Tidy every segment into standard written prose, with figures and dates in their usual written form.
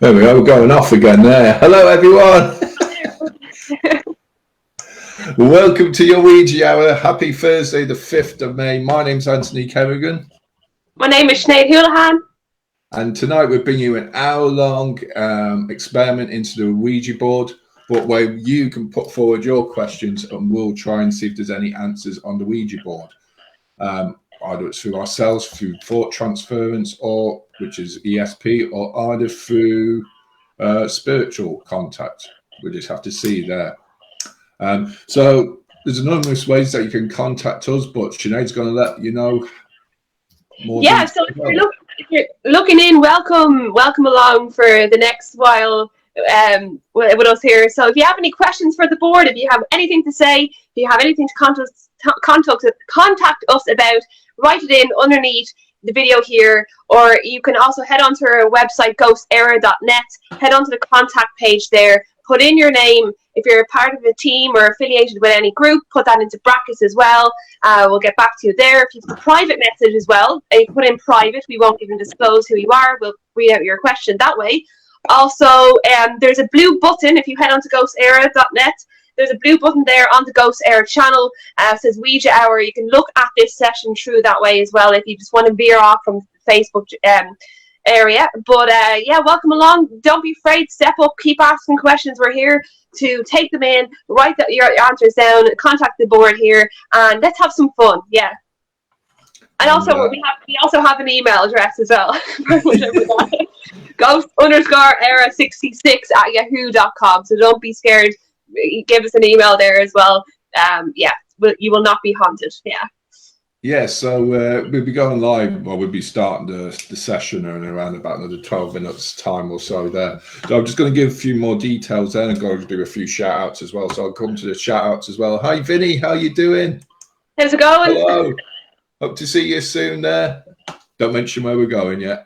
There we go, we're going off again there. Hello, everyone. Welcome to your Ouija Hour. Happy Thursday, the 5th of May. My name's Anthony Kerrigan. My name is Sinead Houlihan. And tonight we're bringing you an hour-long experiment into the Ouija board, but where you can put forward your questions and we'll try and see if there's any answers on the Ouija board. Either it's through ourselves, through thought transference, or which is ESP, or either through spiritual contact. We just have to see there. So there's numerous ways that you can contact us, but Sinead's going to let you know more. Yeah, so if you're looking in, welcome along for the next while with us here. So if you have any questions for the board, if you have anything to say, if you have anything to contact us about, write it in underneath the video here, or you can also head onto our website, GhostÉire.net, head onto the contact page there, put in your name. If you're a part of a team or affiliated with any group, put that into brackets as well. We'll get back to you there. If you have a private message as well, you put in private. We won't even disclose who you are. We'll read out your question that way. Also, there's a blue button. If you head onto GhostÉire.net, there's a blue button there on the GhostÉire channel. It says Ouija Hour. You can look at this session through that way as well if you just want to veer off from the Facebook area. But yeah, welcome along. Don't be afraid. Step up. Keep asking questions. We're here to take them in, write your answers down, contact the board here, and let's have some fun. Yeah. And also, we also have an email address as well. Ghost_era66@yahoo.com. So don't be scared. Give us an email there as well. Yeah, you will not be haunted. Yeah. Yeah, so we'll be going live, well, we'll be starting the session in around about another 12 minutes time or so there. So I'm just going to give a few more details there and go to do a few shout outs as well. So I'll come to the shout outs as well. Hi, Vinny, how you doing? How's it going? Hello. Hope to see you soon there. Don't mention where we're going yet.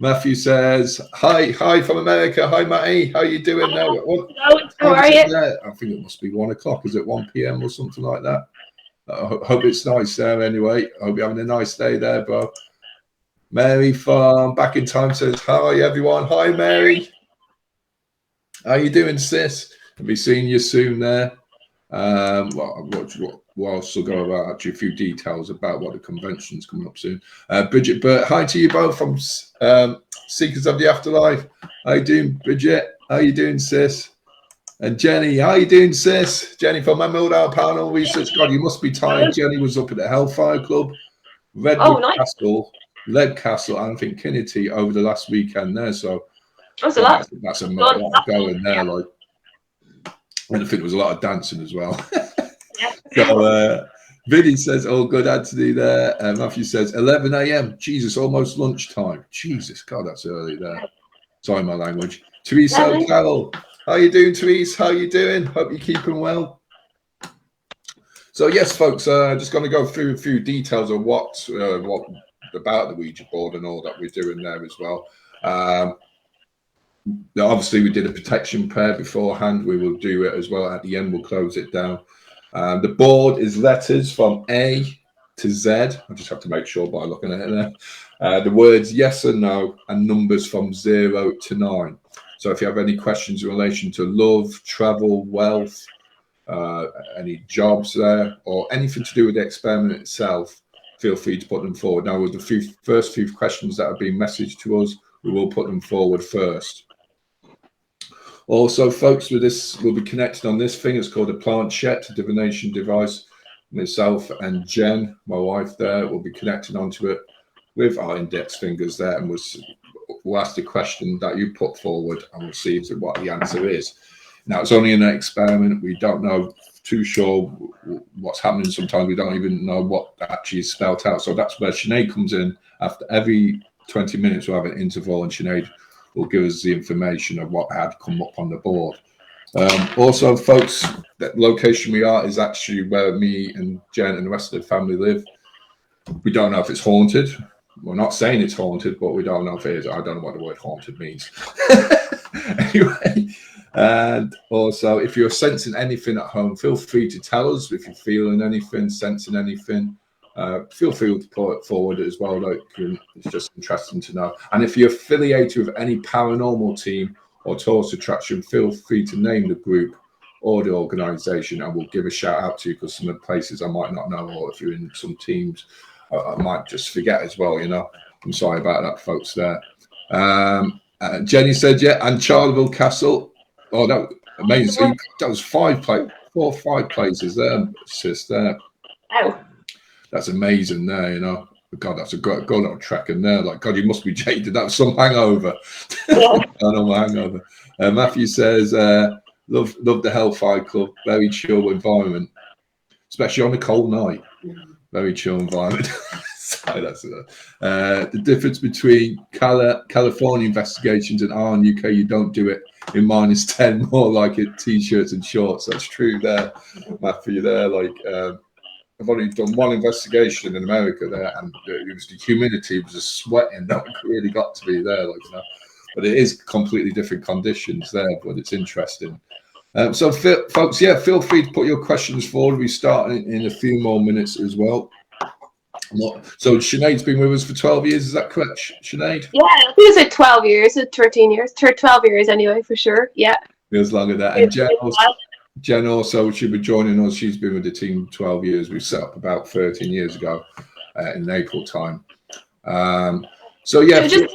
Matthew says, hi from America. Hi, Matty. How you doing now? How are you? I think it must be 1 o'clock. Is it 1 p.m. or something like that? I hope it's nice there anyway. I hope you're having a nice day there, bro. Mary from Back in Time says, hi, everyone. Hi, Mary. How you doing, sis? I'll be seeing you soon there. We'll also go about actually a few details about what the convention's coming up soon. Bridget Burt, hi to you both from Seekers of the Afterlife. How you doing, Bridget? How you doing, sis? And Jenny, how you doing, sis? Jenny from Emerald Hour Panel Research. God, you must be tired. Jenny was up at the Hellfire Club, Redwood Castle, Lead Castle, and I think Kinnity over the last weekend there. So that's a lot. That's a lot going there. Like, and I think there was a lot of dancing as well. So Vinny says, oh, good, Anthony there. Matthew says, 11 a.m. Jesus, almost lunchtime. Jesus, God, that's early there. Sorry, my language. Teresa O'Carroll. How you doing, Therese? How you doing? Hope you're keeping well. So yes, folks, just going to go through a few details of what about the Ouija board and all that we're doing there as well. Obviously, we did a protection prayer beforehand. We will do it as well at the end. We'll close it down. The board is letters from A to Z. I just have to make sure by looking at it there. The words yes and no, and numbers from 0 to 9. So if you have any questions in relation to love, travel, wealth, any jobs there, or anything to do with the experiment itself, feel free to put them forward. Now, with the first few questions that have been messaged to us, we will put them forward first. Also, folks, with this, we'll be connected on this thing. It's called a planchette, a divination device. Myself and Jen, my wife there, will be connected onto it with our index fingers there, and we'll ask the question that you put forward and we'll see what the answer is. Now, it's only an experiment. We don't know too sure what's happening. Sometimes we don't even know what actually is spelled out. So that's where Sinead comes in. After every 20 minutes, we'll have an interval and Sinead will give us the information of what had come up on the board. Also, folks, the location we are is actually where me and Jen and the rest of the family live. We don't know if it's haunted. We're not saying it's haunted, but we don't know if it is. I don't know what the word haunted means. Anyway, and also, if you're sensing anything at home, feel free to tell us if you're feeling anything, sensing anything. feel free to put it forward as well. Like, it's just interesting to know. And if you're affiliated with any paranormal team or tourist attraction, feel free to name the group or the organisation, and we'll give a shout out to you, because some of the places I might not know, or if you're in some teams, I might just forget as well. I'm sorry about that, folks. There, Jenny said, yeah, and Charleville Castle. Oh, that amazing! So that was 4 or 5 places there, sis. There. Wow. That's amazing there, God, that's a good little track in there. Like, God, you must be jaded. That was some hangover. Yeah. I know my hangover. Matthew says, love the Hellfire Club. Very chill environment, especially on a cold night. Very chill environment. So that's the difference between California investigations and our UK. You don't do it in -10, more like it t-shirts and shorts. That's true there, Matthew. There, like. I've only done one investigation in America there, and it was the humidity, it was the sweating that really got to me there, but it is completely different conditions there, but it's interesting. So, folks, feel free to put your questions forward. We start in a few more minutes as well. So, Sinead's been with us for 12 years, is that correct, Sinead? Yeah, I think it's like 12 years, 13 years, 12 years anyway, for sure, yeah. Feels longer than that. And Jen also, she'll be joining us. She's been with the team 12 years. We set up about 13 years ago in April time. So yeah. Just,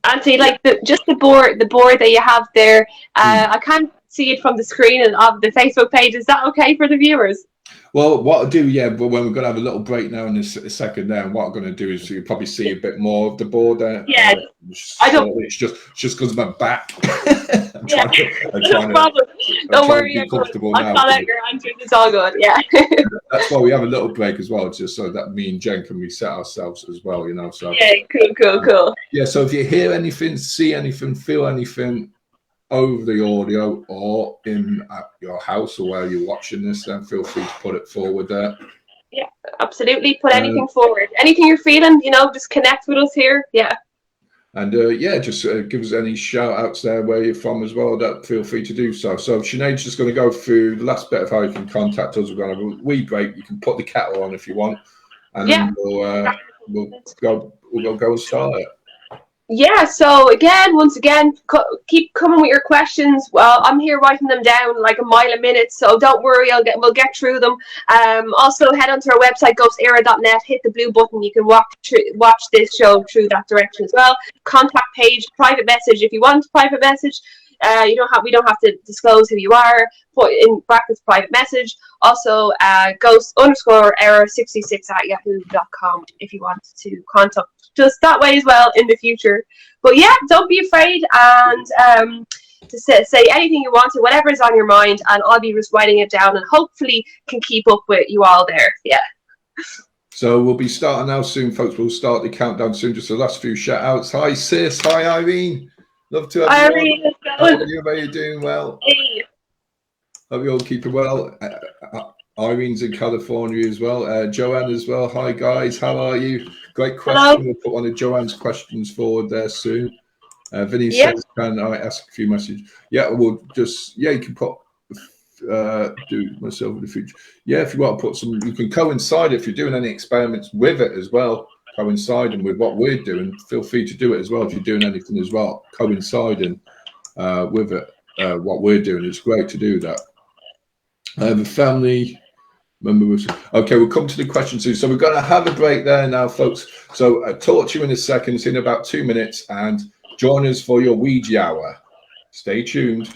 Anthony, like the board that you have there, I can't see it from the screen of the Facebook page. Is that okay for the viewers? Well, what I'll do, but when we're going to have a little break now in a second there, and what I'm going to do is you'll probably see a bit more of the board there. Yeah, I don't. It's just because of my back. I'm trying no problem. Don't worry, be comfortable I'll now. call out your answers. It's all good. Yeah. That's why we have a little break as well, just so that me and Jen can reset ourselves as well. So. Yeah, cool. Yeah. So if you hear anything, see anything, feel anything over the audio or in at your house or where you're watching this, then feel free to put it forward there. Yeah, absolutely. Put anything forward. Anything you're feeling, just connect with us here. Yeah. And just give us any shout outs there where you're from as well. That feel free to do so. So Sinead's just going to go through the last bit of how you can contact us. We're going to have a wee break. You can put the kettle on if you want, and then we'll go and start it. Yeah, so once again, keep coming with your questions. Well, I'm here writing them down like a mile a minute, so don't worry, we'll get through them. Also, head onto our website, GhostÉire.net, hit the blue button. You can watch this show through that direction as well. Contact page, private message if you want private message. We don't have to disclose who you are. Put in brackets private message. Also, ghost_error66@yahoo.com if you want to contact just that way as well in the future. But yeah, don't be afraid, and to say anything you want to, whatever is on your mind, and I'll be just writing it down, and hopefully can keep up with you all there. Yeah. So we'll be starting now soon, folks. We'll start the countdown soon. Just the last few shout outs. Hi sis, hi Irene. Love to have you. Irene, how are you doing? Well. Hey. Hope you all keeping well. Irene's in California as well. Joanne as well. Hi guys, how are you? Great question. Hello. We'll put one of Joanne's questions forward there soon. Vinny says, can I ask a few messages? Yeah, we'll just, you can put, do myself in the future. Yeah, if you want to put some, you can coincide if you're doing any experiments with it as well, coinciding with what we're doing. Feel free to do it as well if you're doing anything as well, coinciding with it, what we're doing. It's great to do that. The family member. Okay, we'll come to the question soon. So we're going to have a break there now, folks. So I'll talk to you in a second. It's in about 2 minutes, and join us for your Ouija hour. Stay tuned.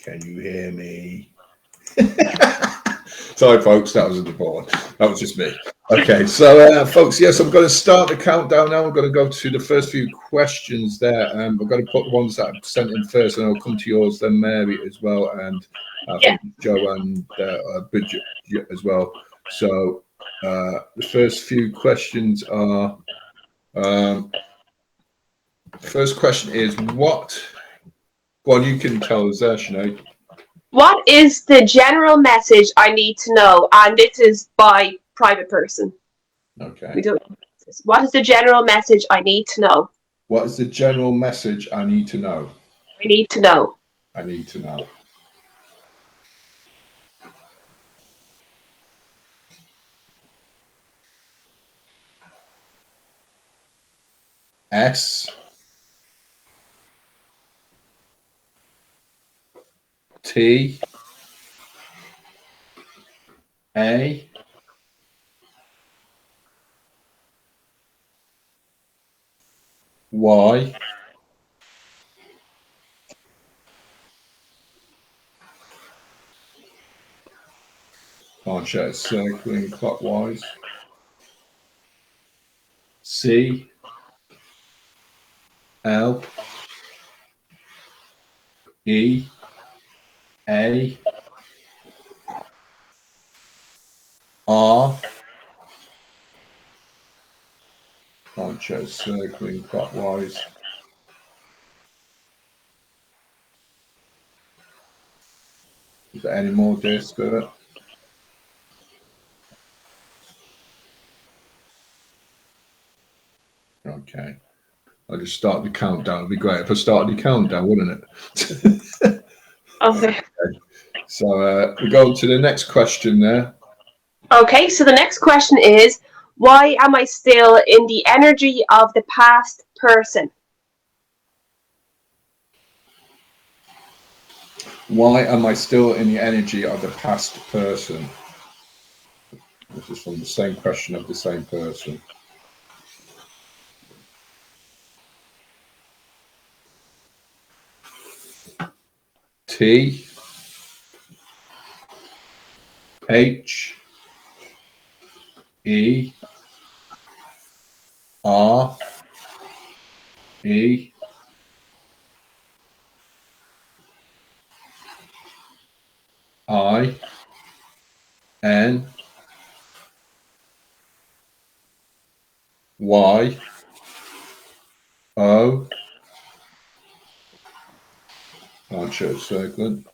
Can you hear me? Sorry, folks, that was the board. That was just me. Okay, so folks, yes, I'm going to start the countdown now. I'm going to go to the first few questions there. I'm going to put the ones that I've sent in first, and I'll come to yours, then Mary as well, and I think Joe and Bridget as well. So the first few questions are, first question is what? Well, you can tell us there, Sinead. What is the general message I need to know? And this is by private person. Okay. We don't. What is the general message I need to know? What is the general message I need to know? I need to know. I need to know. S T A Y Archer circling clockwise. C L E A R Archer circling clockwise. Is there any more, dear Spirit? Okay. I'll just start the countdown. It'd be great if I started the countdown, wouldn't it? Okay. So we go to the next question there. Okay, so the next question is, why am I still in the energy of the past person? Why am I still in the energy of the past person? This is from the same question of the same person. T H E R E I N Y O Archer circling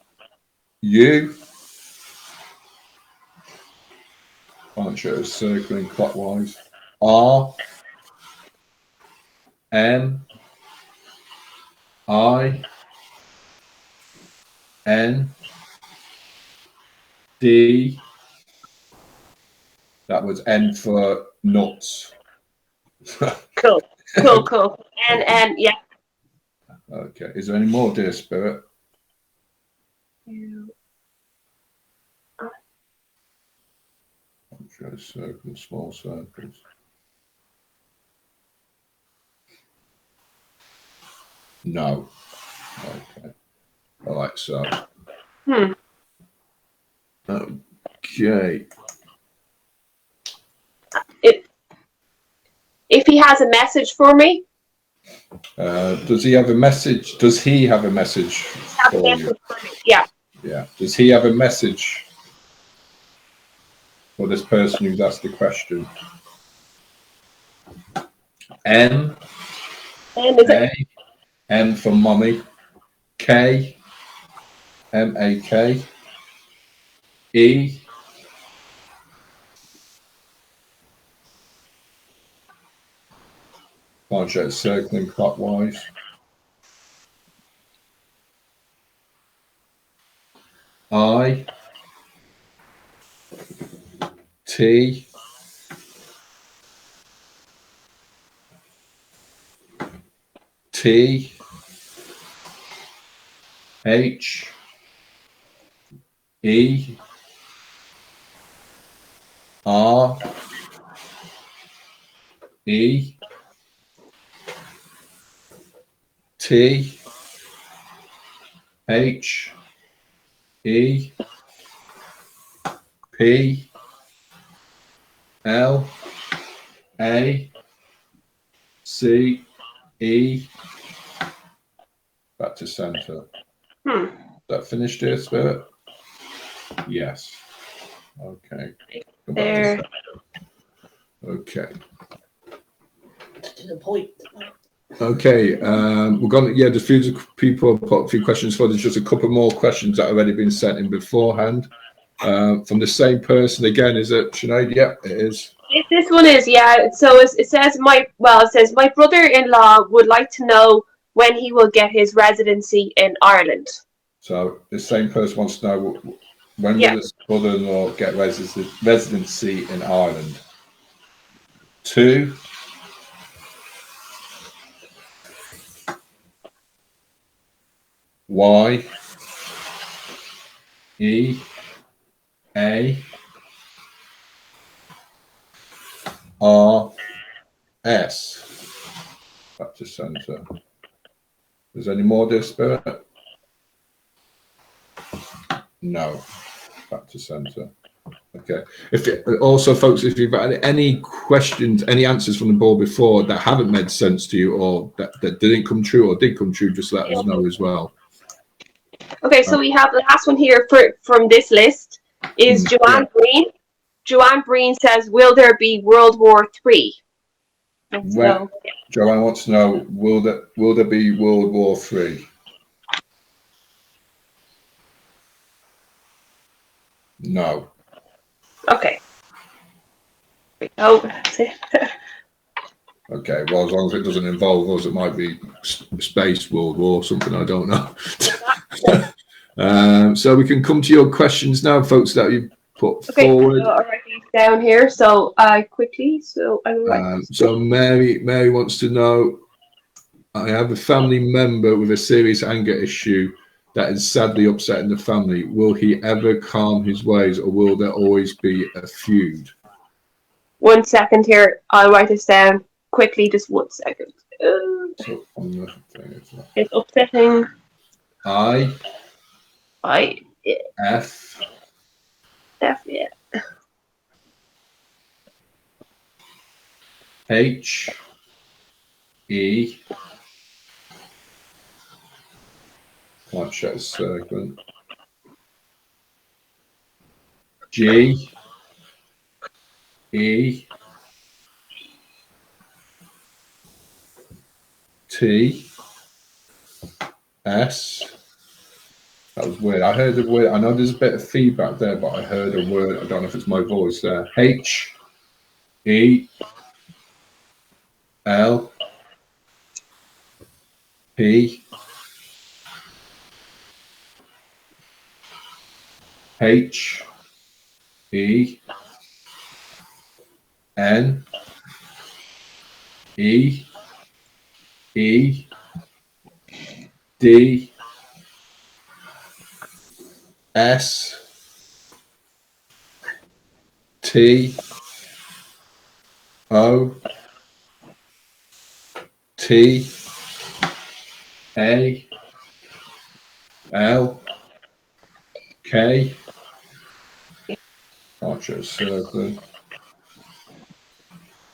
U Archer circling clockwise R M I N D. That was N for nuts. Cool. And yeah. Okay. Is there any more, dear Spirit? Archer circling small circles. No. Okay. All right. So. Okay. If he has a message for me. Does he have a message? Does he have a message for you? Yeah. Yeah. Does he have a message for this person who's asked the question? N. And is it? M for mommy. K. M-A-K. E. Project circling clockwise. I. T. T. H. E. R. E. T. H. E P L A C E. Back to center. That finished here, Spirit? Yes. Okay. There. Okay. To the point. Okay. We're going to, yeah, there's a few people put a few questions for. There's just a couple more questions that have already been sent in beforehand. From the same person again, is it, Sinead? Yeah, it is. This one is, yeah. So it says my brother-in-law would like to know when he will get his residency in Ireland. So the same person wants to know when Yeah. will this brother-in-law get residency in Ireland? 2 Y E A R S. Back to center. Is there any more, dear Spirit? No. Back to center. Okay. Also, folks, if you've had any questions, any answers from the board before that haven't made sense to you, or that didn't come true or did come true, just let us know as well. Okay, so we have the last one here from this list is Joanne Breen. Joanne Breen says, "Will there be World War III?" Joanne wants to know, will there be World War III? No. Okay. Oh, that's it. Okay, well, as long as it doesn't involve us, it might be space world war or something, I don't know. So we can come to your questions now, folks, that you put forward. So I'll write these down here. So quickly, so I will write. So Mary wants to know, I have a family member with a serious anger issue that is sadly upsetting the family. Will he ever calm his ways, or will there always be a feud? 1 second here. I'll write this down quickly. Just 1 second. It's upsetting. F. Yeah. H. E. Can't shut a circle. G. E. T. S. That was weird. I heard a word. I know there's a bit of feedback there, but I heard a word. I don't know if it's my voice there. H. E. L. P. H. E. N. E. E. D. S. T. O. T. A. L. K. Archer circle.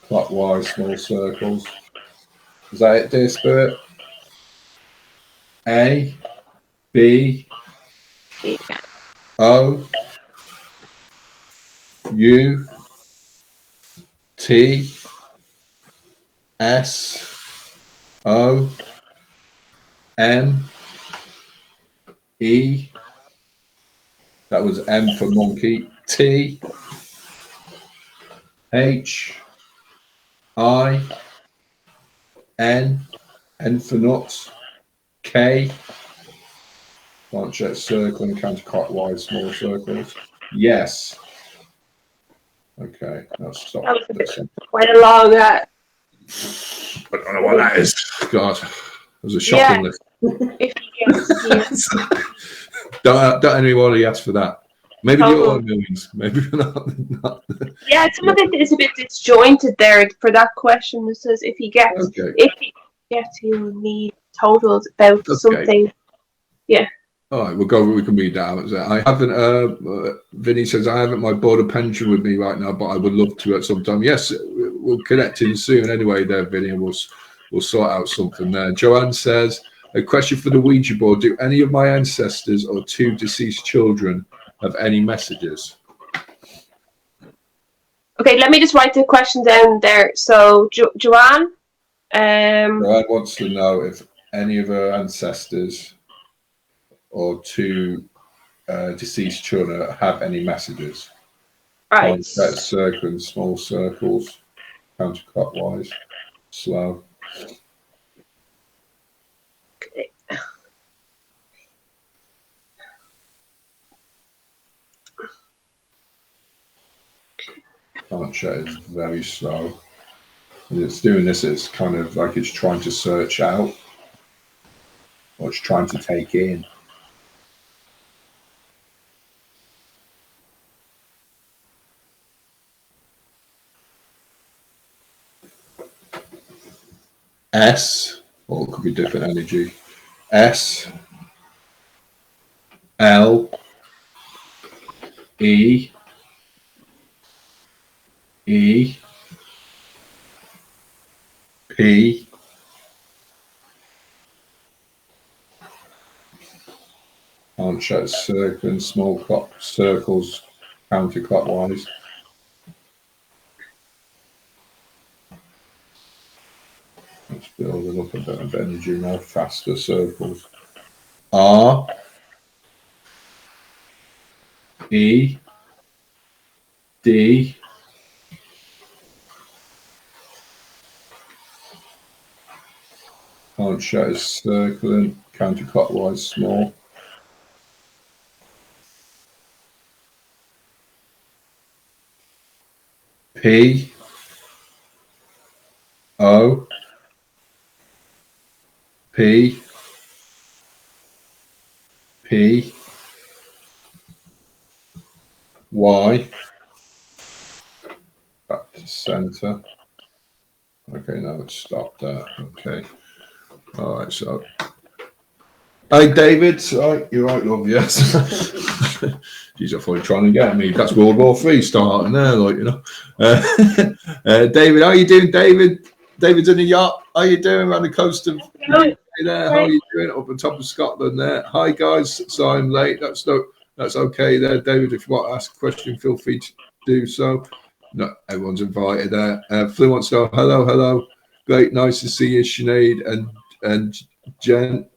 Clockwise, small circles. Is that it, dear Spirit? A. B. O. U. T. S. O. M. E. That was M for monkey. T. H. I. N. N for nuts. K. Launch circle and counterclockwise small circles. Yes. Okay, let's stop. That was quite a long. I don't know what that is. God, it was a shocking list. Don't anybody ask for that. Maybe the other millions. Maybe not. Yeah, some of it is a bit disjointed there for that question. It says if he gets, he'll need totals about something. Yeah. All right, we can read that out. I haven't, Vinny says, I haven't my board of pension with me right now, but I would love to at some time. Yes, we'll connect in soon anyway there, Vinny, and we'll sort out something there. Joanne says, a question for the Ouija board. Do any of my ancestors or 2 deceased children have any messages? Okay, let me just write the question down there. So, Joanne? Joanne wants to know if any of her ancestors or 2 deceased children have any messages. Right. That's circling small circles, counterclockwise, slow. Okay. Planchette is very slow. And it's doing this, it's kind of like it's trying to search out, or it's trying to take in. S, or it could be different energy. S, L, E, E, P, Planchette circling small circles counterclockwise. It's building up a bit of energy now, faster circles. R, E, D, Planchette is circling counterclockwise small. P, O, P, P, Y, back to center. Okay, now it's stopped there. Okay. All right, so. Hey, David. Right, you're right, love, yes. Jeez, I thought you were trying to get me. That's World War III starting there, like, you know. David, how are you doing, David? David's in a yacht. How are you doing around the coast of there? How are you doing up on top of Scotland there? Hi, guys. So I'm late. That's okay there, David. If you want to ask a question, feel free to do so. No, everyone's invited there. Flynn wants to know, hello. Great, nice to see you, Sinead and Jen.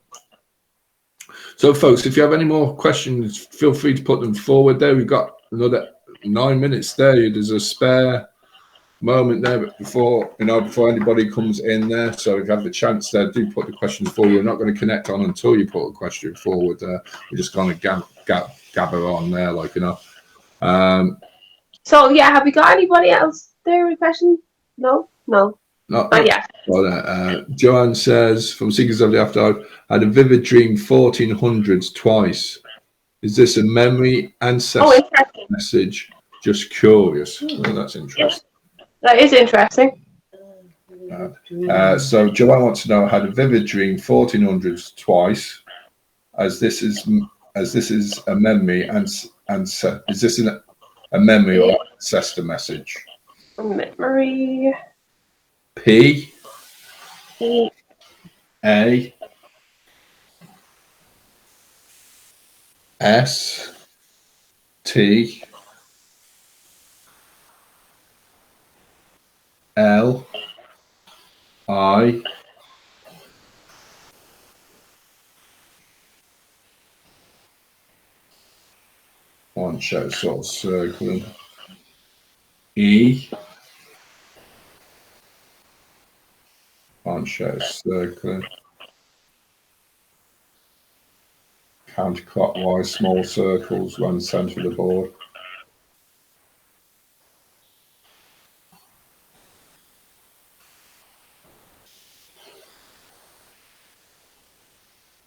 So, folks, if you have any more questions, feel free to put them forward there. We've got another 9 minutes there. There's a spare moment there before anybody comes in there. So if you have the chance there, do put the questions forward. We're not going to connect on until you put a question forward there. We're just going to gather on there, like, you know. So, yeah, have we got anybody else there with a question? No? Not yet. Well, Joanne says, from Seekers of the Afterlife, I had a vivid dream 1400s twice. Is this a memory, ancestor message? Just curious. Well, that's interesting. That is interesting. So Joanne wants to know, I had a vivid dream 1400s twice. As this is a memory, is this a memory or ancestor message? Memory. P, A, S, T, L, I, one show sort of circling, E, one show circling, counterclockwise small circles around the centre of the board.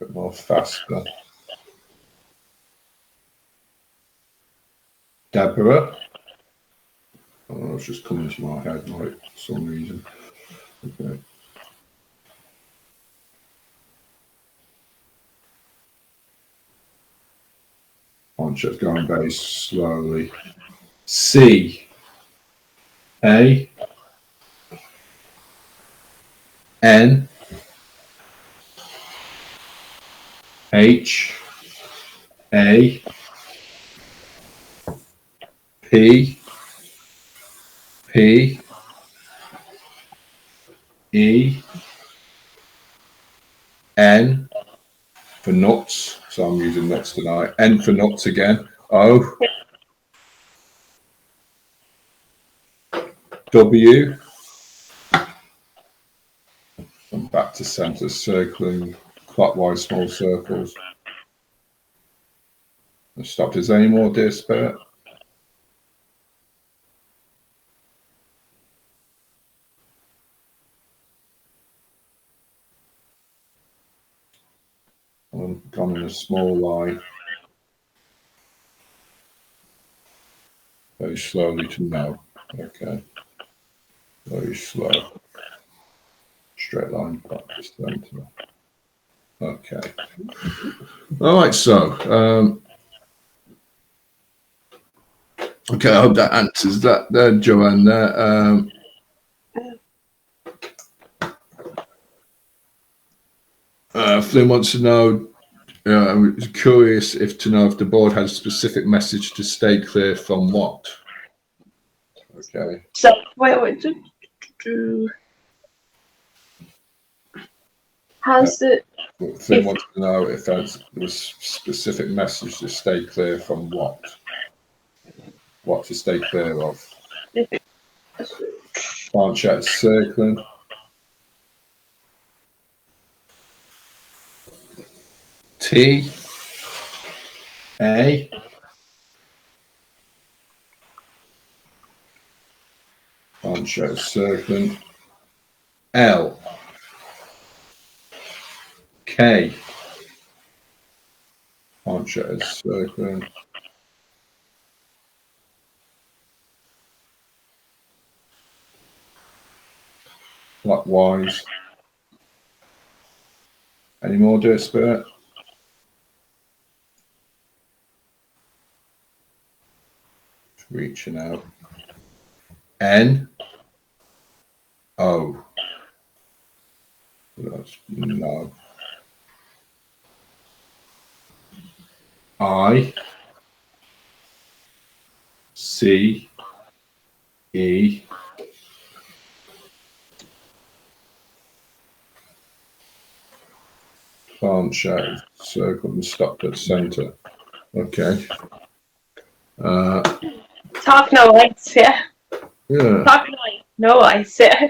A bit more faster. Deborah. Oh, it's just coming to my head like for some reason. Okay. Launcher's going very slowly. C A N H A P P E N for nuts, so I'm using nuts tonight. N for nuts again. O W. I'm back to centre, circling clockwise small circles. Stop. Is there any more, dear spirit? I've gone in a small line. Very slowly to no. Okay. Very slow. Straight line back to centre. Okay. All right, so okay, I hope that answers that there, Joanne. There. Flynn wants to know, I'm curious to know if the board has a specific message to stay clear from what? Okay. So, wait. Has the... Flynn wants to know if there's a specific message to stay clear from what? What to stay clear of? Can't chat circling. T A can't chat circling. L K can't chat circling. Clockwise. Any more, dear spirit? Reaching out. N O. That's no. I C E can't show. Circle and stop at centre. Okay. Talk no ice, yeah. Yeah. Talk no ice, yeah.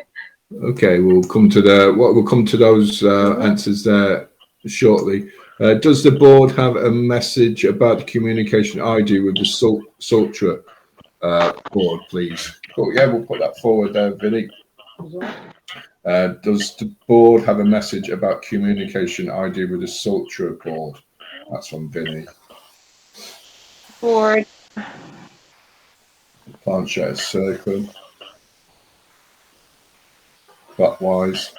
Okay, we'll come to those answers there shortly. Does the board have a message about the communication ID with the Sultra board, please? Cool. Yeah, we'll put that forward there, Vinny. Does the board have a message about communication ID with the Sultra board? That's from Vinny. Board. Plant share circle. Clockwise.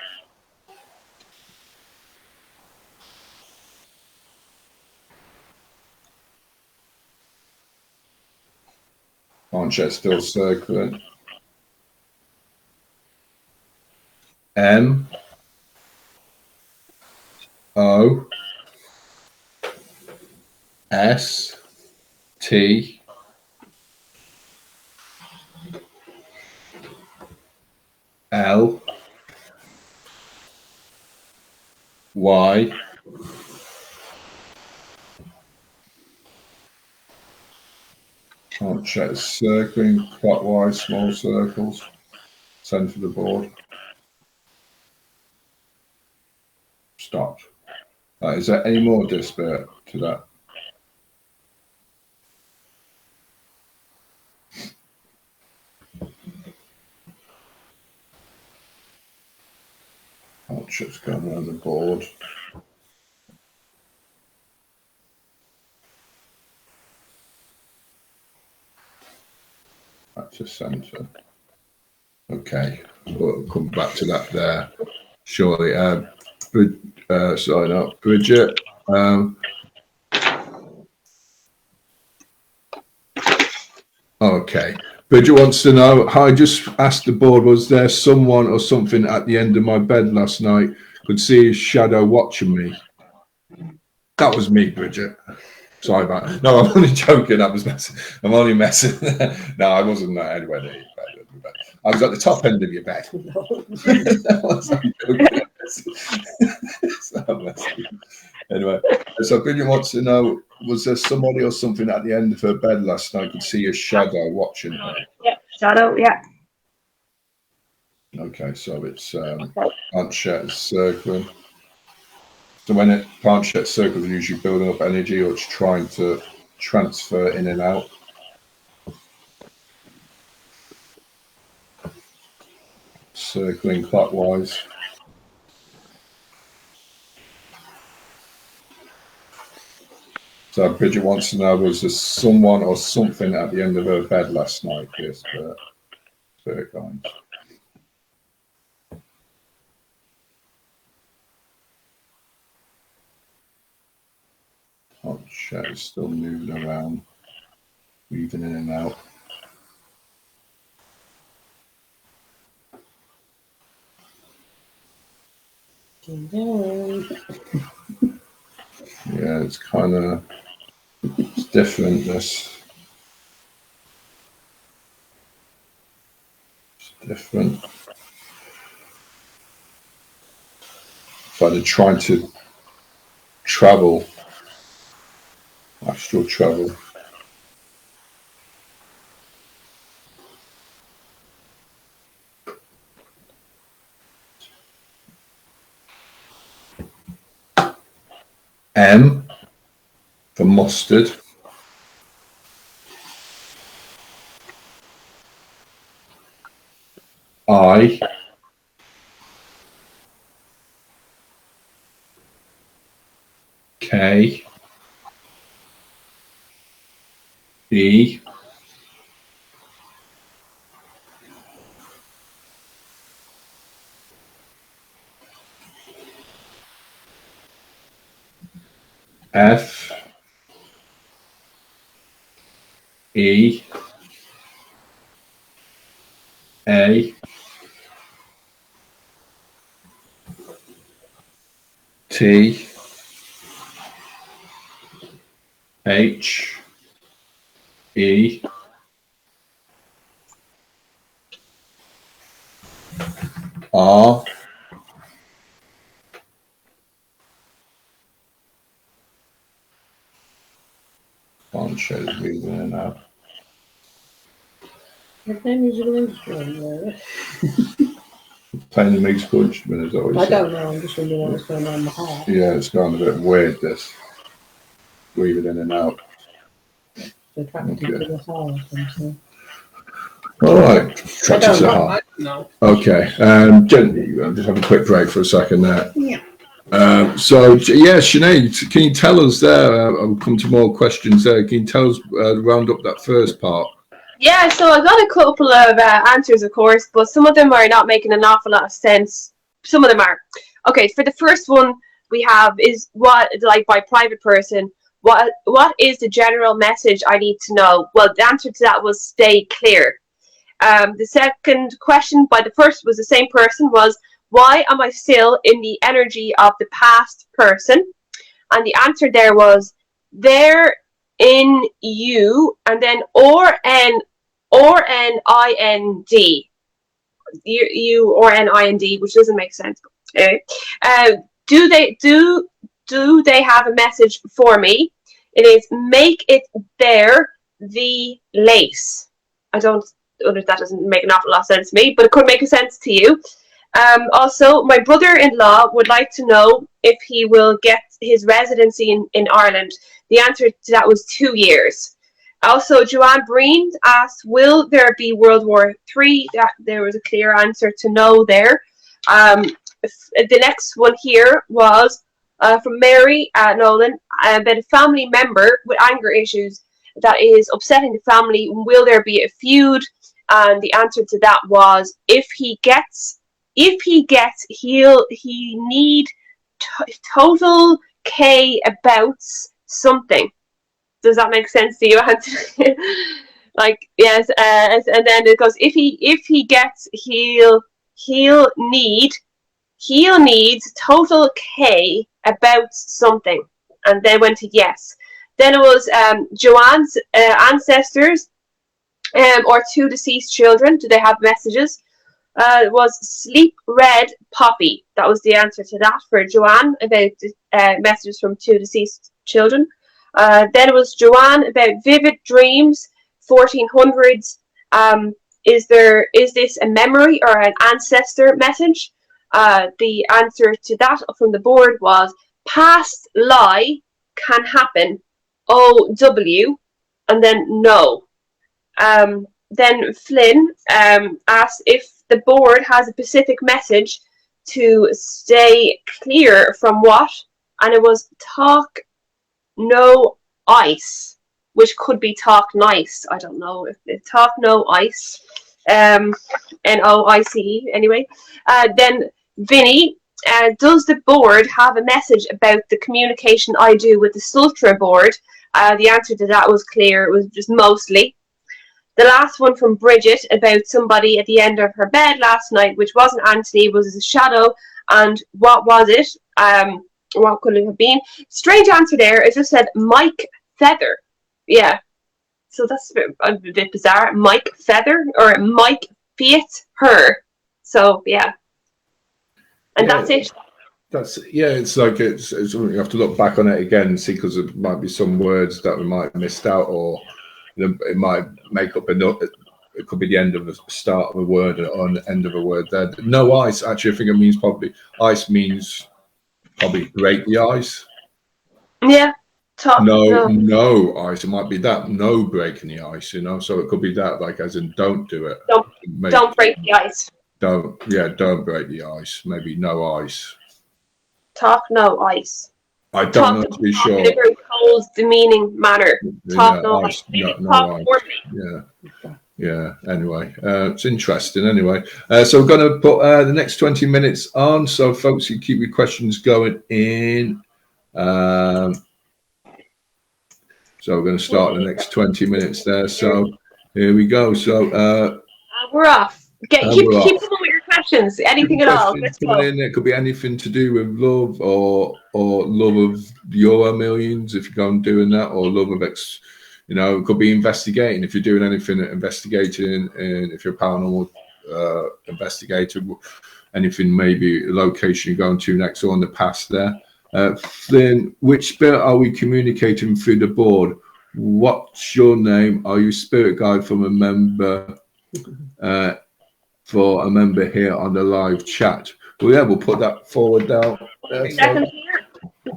Plant share still circling. M O S T L Y can't check circling clockwise small circles centre of the board. Stop. Is there any more despair to that? Shit's going around the board. Back to centre. Okay, we'll come back to that there shortly. Sorry, no, Bridget. Okay. Bridget wants to know, I just asked the board, was there someone or something at the end of my bed last night? Could see his shadow watching me. That was me, Bridget. Sorry about that. No, I'm only joking. That was messing. I'm only messing. No, I wasn't anywhere near your bed. I was at the top end of your bed. Anyway, so Bridget wants to know, was there somebody or something at the end of her bed last night? Could see a shadow watching her. Yeah, shadow. Yeah. Okay, so it's planchette circling. So when it planchette circles, it's usually building up energy, or it's trying to transfer in and out. Circling clockwise. So Bridget wants to know, was there someone or something at the end of her bed last night? Yes, Bert Grimes. Oh, shit, it's still moving around, weaving in and out. Yeah, it's kind of different. It's different. So they're trying to travel, astral travel. M for mustard. I. K. E. F. E. A. T. H. E. R. Bunch is moving in and out. Playing musical instrument. Playing the musical instrument is always. I don't know. I'm just wondering what's going on in my heart. Yeah, it's gone a bit weird. This weaving in and out. Attracted to the heart or something. All right, attracted to the heart. No. Okay, Jenny, just have a quick break for a second there. Yeah. So yeah, Sinead, can you tell us there? I'll come to more questions there. Can you tell us round up that first part? Yeah, so I got a couple of answers, of course, but some of them are not making an awful lot of sense. Some of them are. Okay, for the first one we have is what, like by private person, what is the general message I need to know? Well, the answer to that was stay clear. The second question by the first was the same person was, why am I still in the energy of the past person? And the answer there was, they're in you, and then or N-I-N-D. You or N-I-N-D, which doesn't make sense. Anyway, do they have a message for me? It is, make it there the lace. I don't know if that doesn't make an awful lot of sense to me, but it could make a sense to you. Also, my brother-in-law would like to know if he will get his residency in Ireland. The answer to that was 2 years. Also, Joanne Breen asked, will there be World War III? There was a clear answer to no there. The next one here was from Mary Nolan, about a family member with anger issues that is upsetting the family. Will there be a feud? And the answer to that was, if he gets, he need total K about something. Does that make sense to you, Anthony? Like, yes, and then it goes, if he gets, he'll need total K about something. And then went to yes. Then it was Joanne's ancestors or 2 deceased children. Do they have messages? It was sleep red poppy. That was the answer to that for Joanne, about messages from 2 deceased children. Then it was Joanne about vivid dreams, 1400s. Is this a memory or an ancestor message? The answer to that from the board was past lie can happen. OW, and then no. Then Flynn asked if the board has a specific message to stay clear from what, and it was talk no ice, which could be talk nice. I don't know if it's talk no ice. NOICE anyway. Then Vinny, does the board have a message about the communication I do with the Sultra board? The answer to that was clear. It was just mostly. The last one from Bridget about somebody at the end of her bed last night, which wasn't Anthony, was a shadow. And what was it? What could it have been? Strange answer there. It just said Mike Feather. Yeah. So that's a bit bizarre. Mike Feather or Mike Fiat her. So yeah. And yeah, that's it. It's like it's you have to look back on it again and see, because there might be some words that we might have missed out, or it might make up another. It could be the end of the start of a word or the end of a word there. No ice. Actually, I think it means probably ice means probably break the ice. Yeah. No ice. It might be that no breaking the ice. So it could be that, like as in don't do it. Don't break the ice. Don't break the ice. Maybe no ice. Talk no ice. I don't know, to be sure. In a very cold, demeaning manner. Talk no ice. No ice. Yeah. Anyway, it's interesting. Anyway, so we're going to put the next 20 minutes on. So, folks, you keep your questions going in. So we're going to start the next 20 minutes there. So here we go. So we're off. Keep coming with your questions. Anything at all. Let's go. It could be anything to do with love or love of Euro Millions if you're going doing that, or love of it could be investigating if you're doing anything investigating, and if you're a paranormal investigator, anything, maybe a location you're going to next, or in the past there. Flynn, which spirit are we communicating through the board? What's your name? Are you spirit guide from a member? For a member here on the live chat. Well, yeah, we'll put that forward down.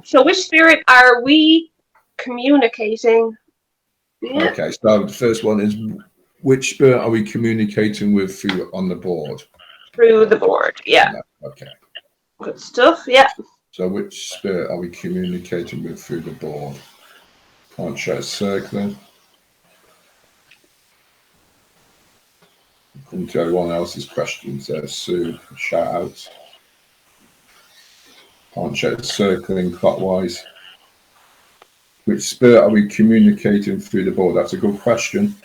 So which spirit are we communicating? Yeah. Okay, so the first one is, which spirit are we communicating with through on the board? Through the board, yeah. Okay. Good stuff, yeah. So which spirit are we communicating with through the board? Can't show circling. Come to everyone else's questions there. Sue, shout out. Can't show circling clockwise. Which spirit are we communicating through the board? That's a good question.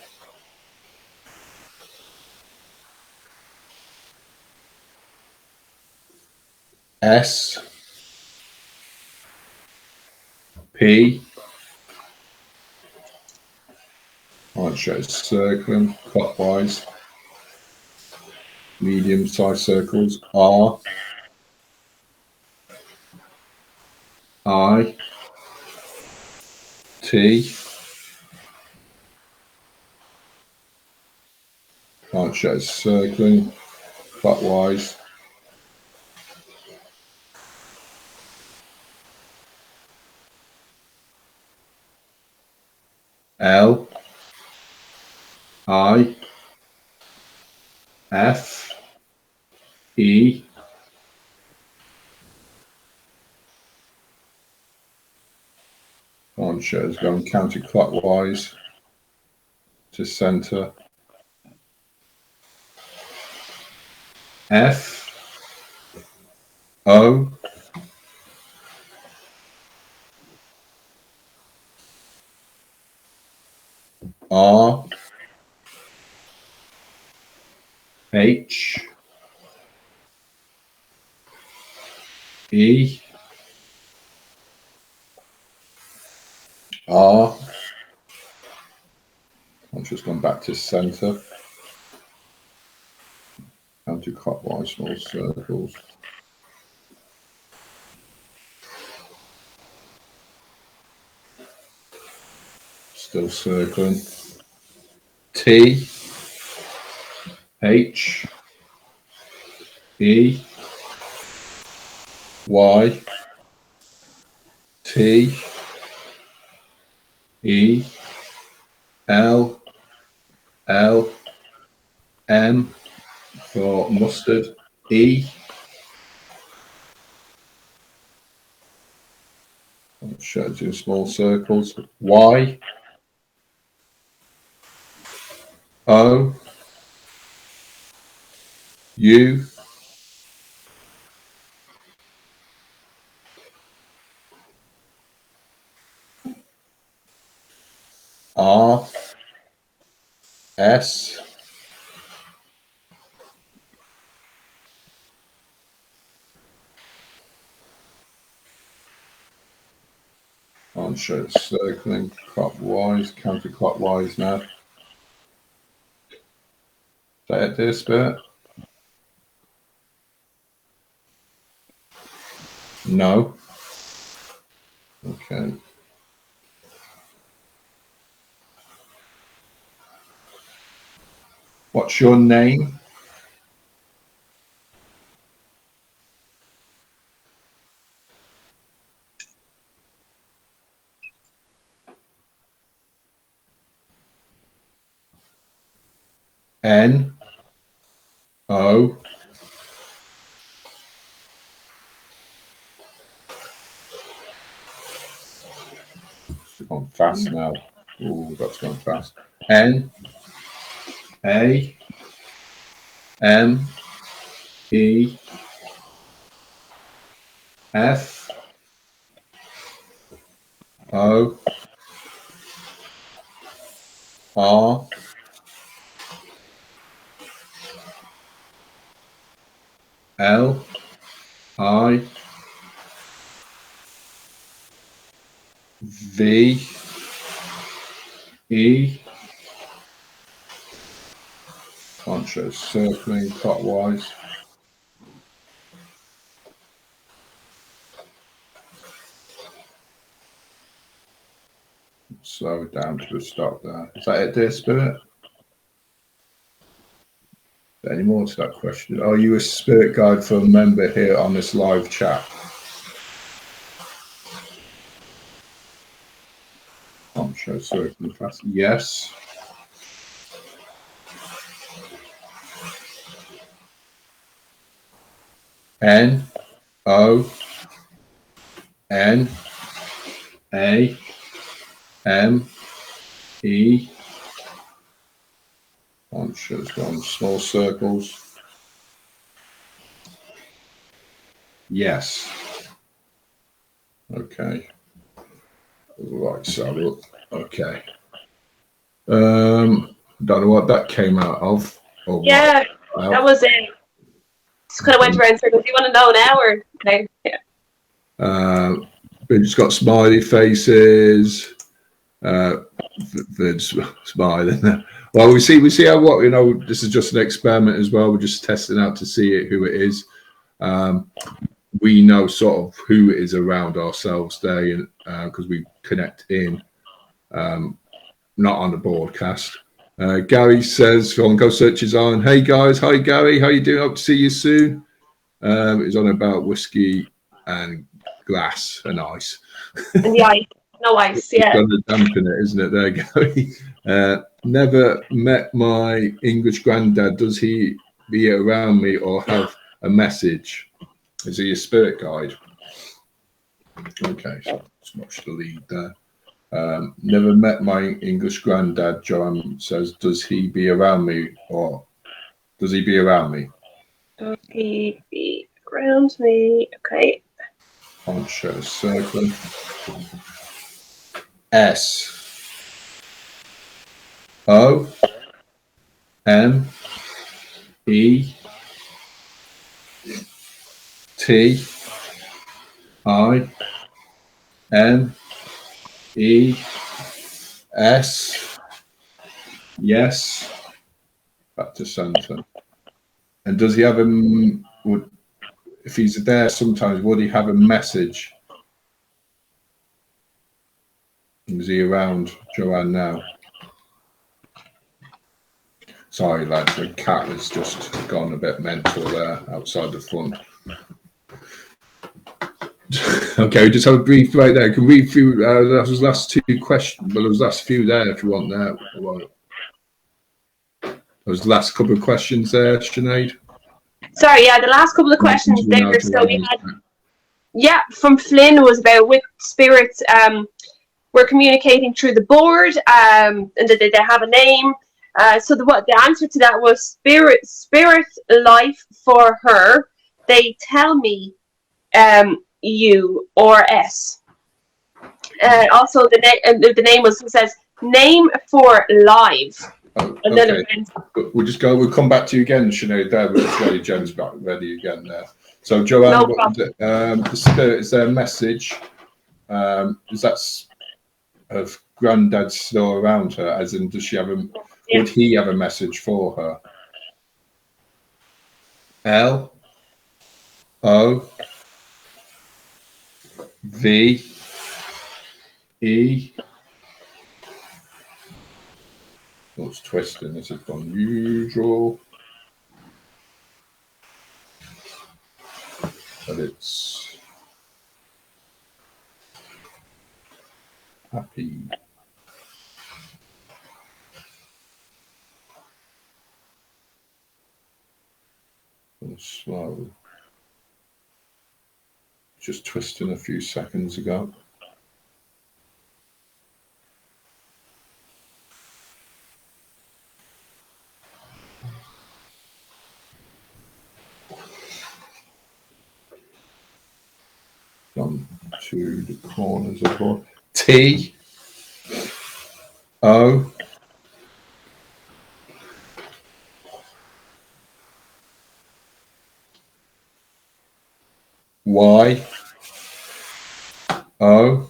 S P. Can't show circling clockwise. Medium-sized circles. R I T. Can't show circling clockwise. L I F E. Can't show is going counterclockwise to center. F O R H E R. I've just gone back to centre. Counterclockwise, small circles. Still circling. T H E Y T E L L M for mustard. E. Shows you small circles. Y O U R S I'm sure it's circling clockwise, counterclockwise now. Is that it there, Spirit? No. Okay. What's your name? N O It's gone fast now. Ooh, that's gone fast. N A M E F O R L I V E. Can't show circling clockwise. Slow down to a stop there. Is that it, dear Spirit? Any more to that question? Are you a spirit guide for a member here on this live chat? I'm sure circling fast. Yes. N O N A M E. I'm sure it's gone small circles. Yes. Okay. Right, so okay. Don't know what that came out of. Oh, Yeah, that was it. Just kind of went around circles. Do you want to know now or okay? Yeah. We've just got smiley faces. They're smiling. Well, we see how what this is just an experiment as well. We're just testing out to see who it is. We know sort of who is around ourselves today, and because we connect in, not on the broadcast. Gary says on Go Searches on. Hey guys, hi Gary, how you doing? Hope to see you soon. It's on about whiskey and glass and ice. And the ice, no ice, yeah. It's going to dampen it, isn't it? There, Gary. Never met my English granddad. Does he be around me or have a message? Is he a spirit guide? Okay, so let's watch the lead there. Never met my English granddad. John says, does he be around me or does he be around me? Does he be around me? Okay. I'll show a circle. S O M E T I M E S. Yes. Back to centre. And does he have would, if he's there sometimes, would he have a message? Is he around, Joanne, now? Sorry, lads, the cat has just gone a bit mental there outside the front. Okay, just have a brief right there. I can read through those last two questions, but those last few there if you want there. Those last couple of questions there, Sinead. Sorry, yeah, the last couple of questions there. So we had, yeah, from Flynn was about with spirits. We're communicating through the board, and that they have a name. So the answer to that was spirit life for her. They tell me U or S. Also the name was, it says name for live. Oh, and okay. Then We'll come back to you again, Sinead, there, but it's ready, Jen's back ready again there. So Joanne, the spirit, is there a message? Is that of Granddad still around her? As in, does she have would he have a message for her? L O V E. What's twisting? Is it unusual? But it's happy. And slow. Just twisting a few seconds ago. Gone to the corners of the T O Y O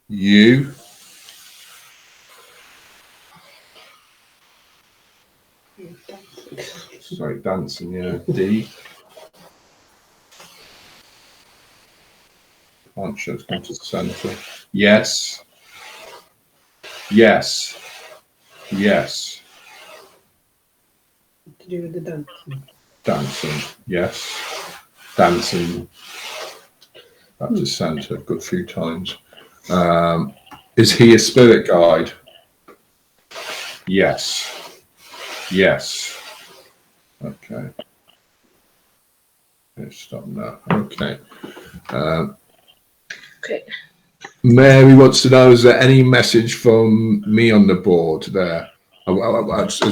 U sorry, dancing, yeah. D. Aren't sure it's gone to the centre. Yes. Yes. Yes. To do with the dancing. Dancing, yes. Dancing at the centre a good few times. Is he a spirit guide? Yes. Yes. Okay. Let's stop now. Okay. okay. Mary wants to know, is there any message from me on the board there? As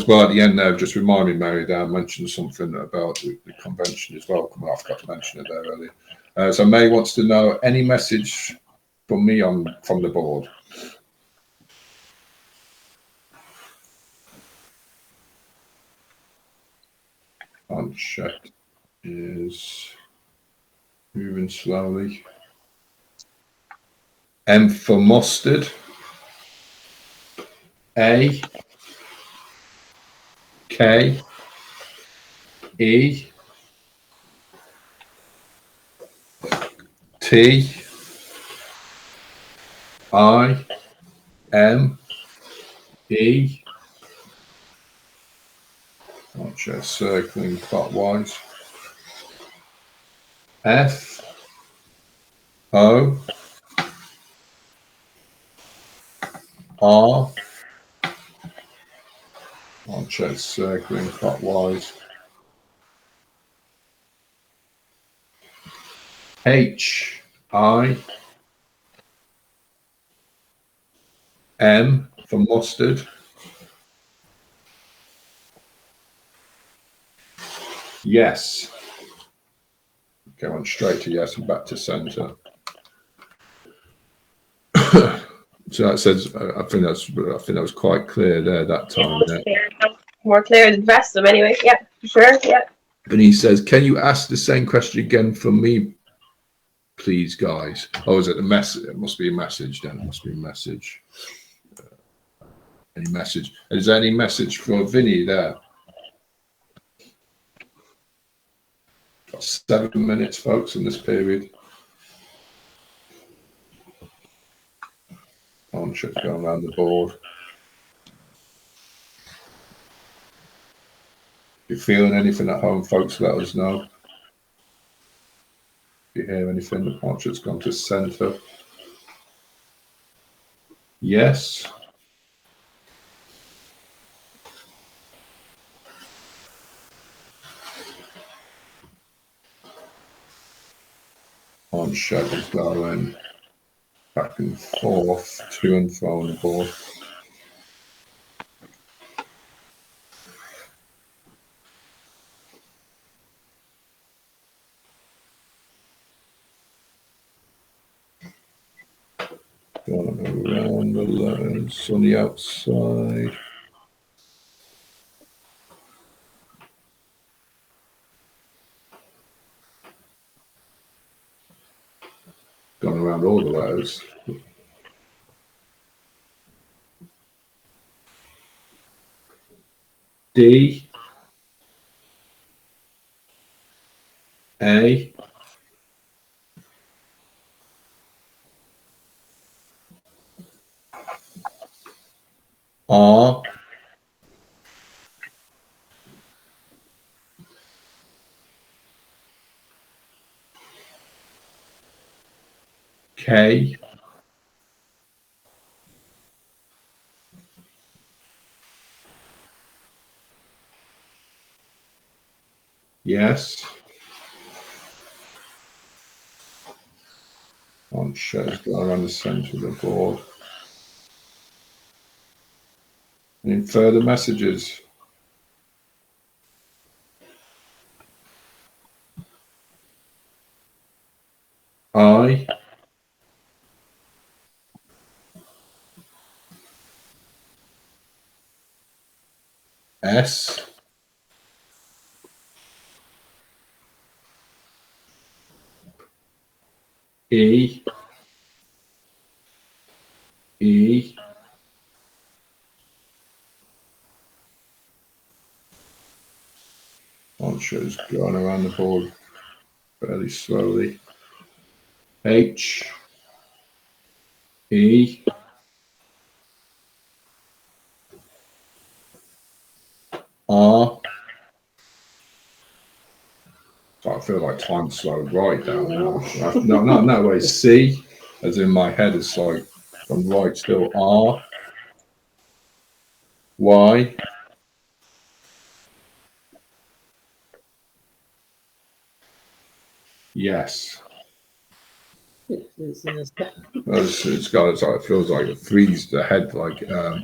well at the end there, just remind me, Mary, that I mentioned something about the convention as well. I forgot to mention it there earlier. So Mary wants to know, any message from me from the board? Unchecked is moving slowly. M for mustard. A K E T I M E. Watch it, circling clockwise. F O R. Watch it, circling clockwise. H I M for mustard. Yes. Go on straight to yes and back to centre. So that says, I think that was quite clear there that time. More clear than the rest of them anyway. Yeah, for sure. Yeah. And he says, can you ask the same question again from me, please, guys? Oh, is it a message? It must be a message then. It must be a message. Any message? Is there any message for Vinny there? Got 7 minutes, folks, in this period. Shit's going around the board. If you're feeling anything at home, folks, let us know. If you hear anything, the portrait's gone to center. Yes. On shadows going back and forth, to and fro on the board. Going around the lens on the outside. Going around all the letters. D, A, R, K, yes. On shadows going around the center of the board. Any further messages? I, S, E, E, on shadows going around the board fairly slowly. H, E, R. I feel like time slowed right down now. No, not in that way. C, as in my head, it's like from right still. R, Y, yes. It's in a step. It feels like it freezes the head. Like Yeah,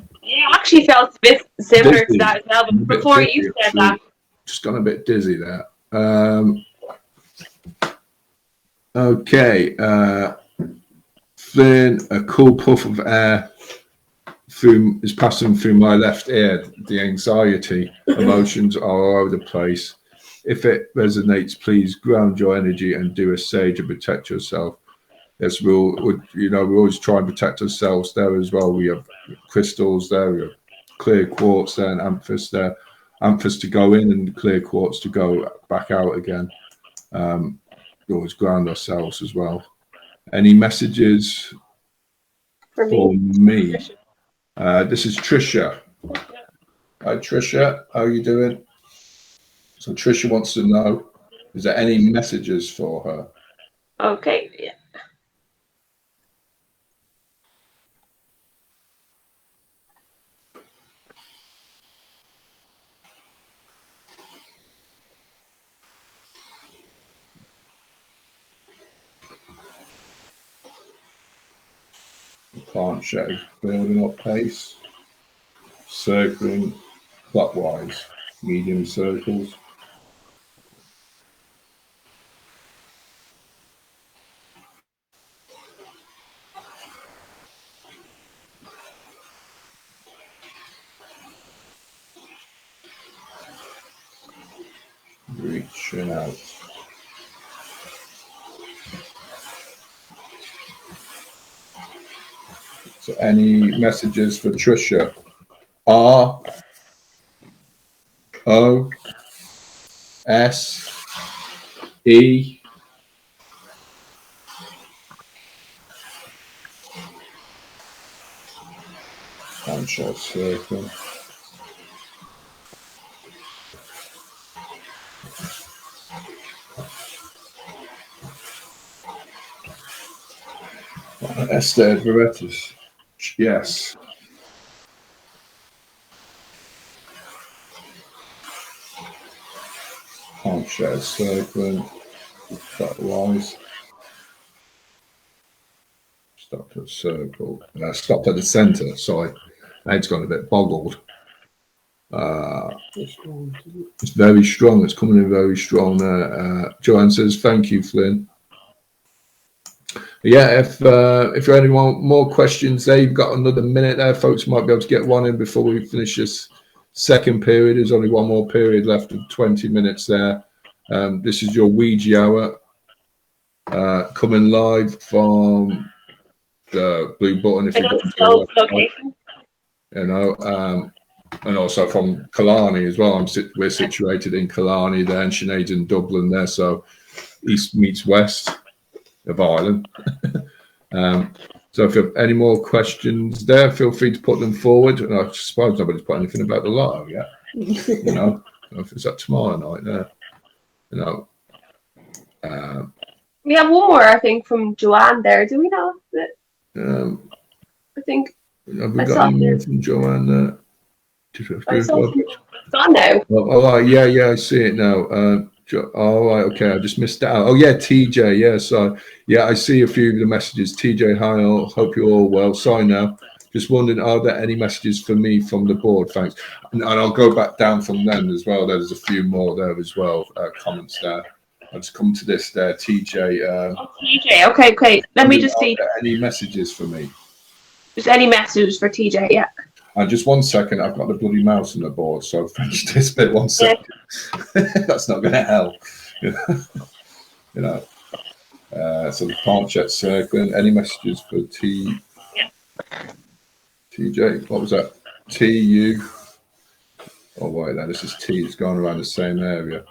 I actually felt a bit similar to that as well. But before you said that, just got a bit dizzy there. Okay. Flynn, a cool puff of air is passing through my left ear. The anxiety, emotions are all over the place. If it resonates, please ground your energy and do a sage and protect yourself. Yes, we always try and protect ourselves there as well. We have crystals there, we have clear quartz there, and amethyst there. Amethyst to go in and clear quartz to go back out again. We always ground ourselves as well. Any messages for me? This is Trisha. Hi, Trisha. How are you doing? So Trisha wants to know, is there any messages for her? okay, yeah. Plant shape, building up pace, circling clockwise, medium circles. Reaching out. So any messages for Trisha? R O S E Punch circle. Esther Veretis. Yes. Can't share circle. That wise. Stopped at circle. Stopped at the centre. Sorry, it's gone a bit boggled. It's very strong. It's coming in very strong there. Joanne says, "Thank you, Flynn." Yeah, if you have any more questions there, you've got another minute there, folks. Might be able to get one in before we finish this second period. There's only one more period left of 20 minutes there. This is your Ouija hour coming live from the blue button. If you know, and also from Killarney as well. We're situated in Killarney there, and Sinead's in Dublin there, so east meets west of Ireland. So if you have any more questions there, feel free to put them forward. And I suppose nobody's put anything about the lotto yet. You know, if it's that tomorrow night there. You know. We have one more, I think, from Joanne there. Do we know that? I think. Have we got any more from Joanne there? It's on now. Oh, right, yeah, I see it now. All right, okay, I just missed out. Oh, yeah, TJ, yeah, so, yeah, I see a few of the messages. TJ, hi, all, hope you're all well. Sorry now, just wondering, are there any messages for me from the board? Thanks. And I'll go back down from them as well. There's a few more there as well, comments there. I'll just come to this there, TJ. TJ, okay. Let me just see. Any messages for me? Just any messages for TJ, yeah. Just 1 second, I've got the bloody mouse on the board, so finish this bit 1 second. Yeah. That's not going to help. You know. So the planchette circling. Any messages for TJ? What was that? TU. Oh, wait, now this is T. It's going around the same area.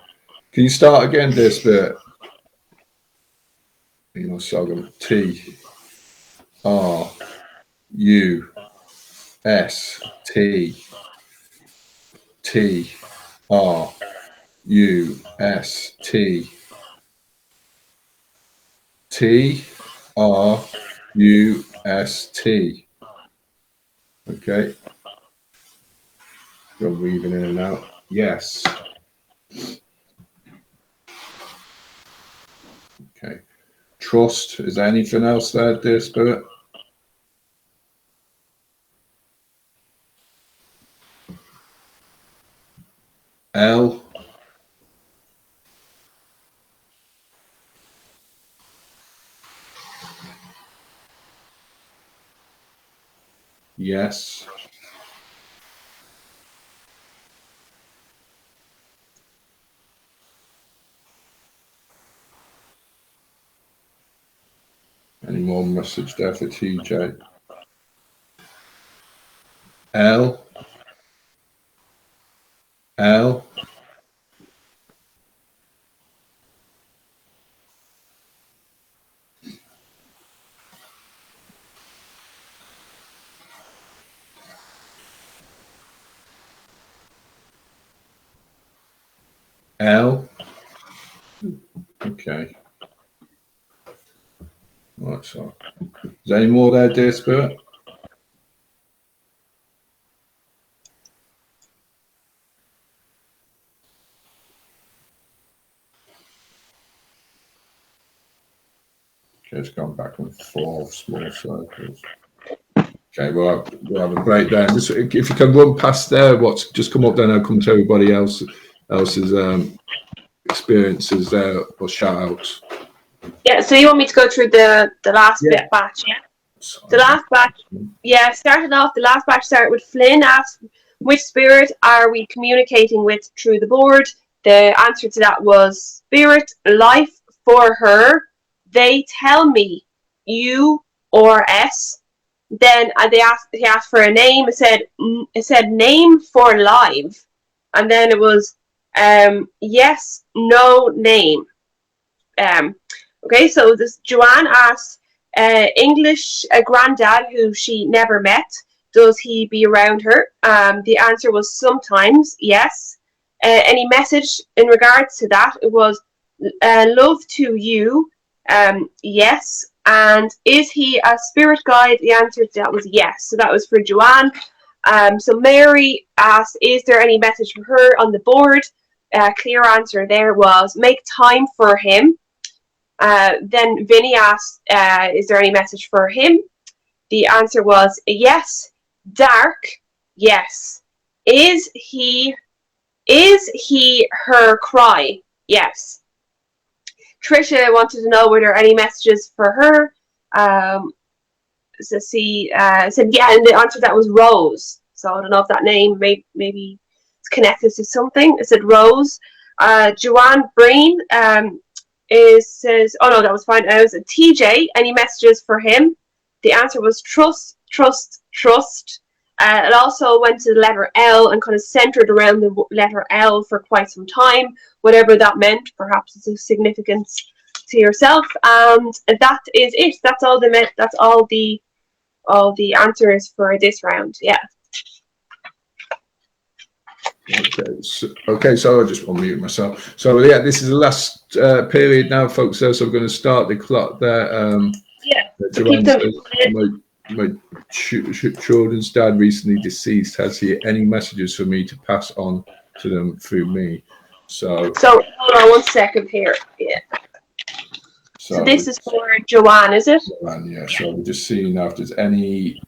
Can you start again, dear spirit? You know, Sorghum. T. R. U. S T T R U S T T R U S T. Okay. You're weaving in and out. Yes. Okay. Trust. Is there anything else there, dear spirit? L. Yes. Any more message there for TJ? L. L. L. Okay. Right, so is there any more there, dear spirit? Okay, it's gone back and forth, small circles. Okay, well, we'll have a breakdown. Just, if you can run past there, what's just come up, then I'll come to everybody else's experiences there or shout outs. Yeah, so you want me to go through the last bit batch, yeah? Sorry. The last batch, yeah, started off, the last batch started with Flynn asked, which spirit are we communicating with through the board? the answer to that was spirit, life for her. They tell me U or S. Then he asked for a name. It said name for live, and then it was yes, no name. Okay, so this Joanne asked English granddad who she never met. Does he be around her? The answer was sometimes, yes. Any message in regards to that? It was love to you, yes. And is he a spirit guide? The answer to that was yes. So that was for Joanne. So Mary asked, is there any message for her on the board? Clear answer there was make time for him. Then Vinny asked, is there any message for him? The answer was yes. Dark, yes. Is he her cry? Yes. Trisha wanted to know were there any messages for her. So she said yeah, and the answer to that was Rose. So I don't know if that name maybe it's connected to something. It said Rose. Joanne Breen says, oh no, that was fine. It was a TJ. Any messages for him? The answer was trust, trust, trust. It also went to the letter L and kind of centered around the letter L for quite some time, whatever that meant. Perhaps it's a significance to yourself. And that is it. That's all they meant. That's all the answers for this round. Yeah. Okay, so I just want to mute myself. So yeah, this is the last period now, folks. So I'm going to start the clock there. Yeah. Joanne says, my children's dad recently deceased. Has he any messages for me to pass on to them through me? So hold on 1 second here. Yeah. So this is for Joanne, is it? Joanne, yeah. So we're just seeing now if there's any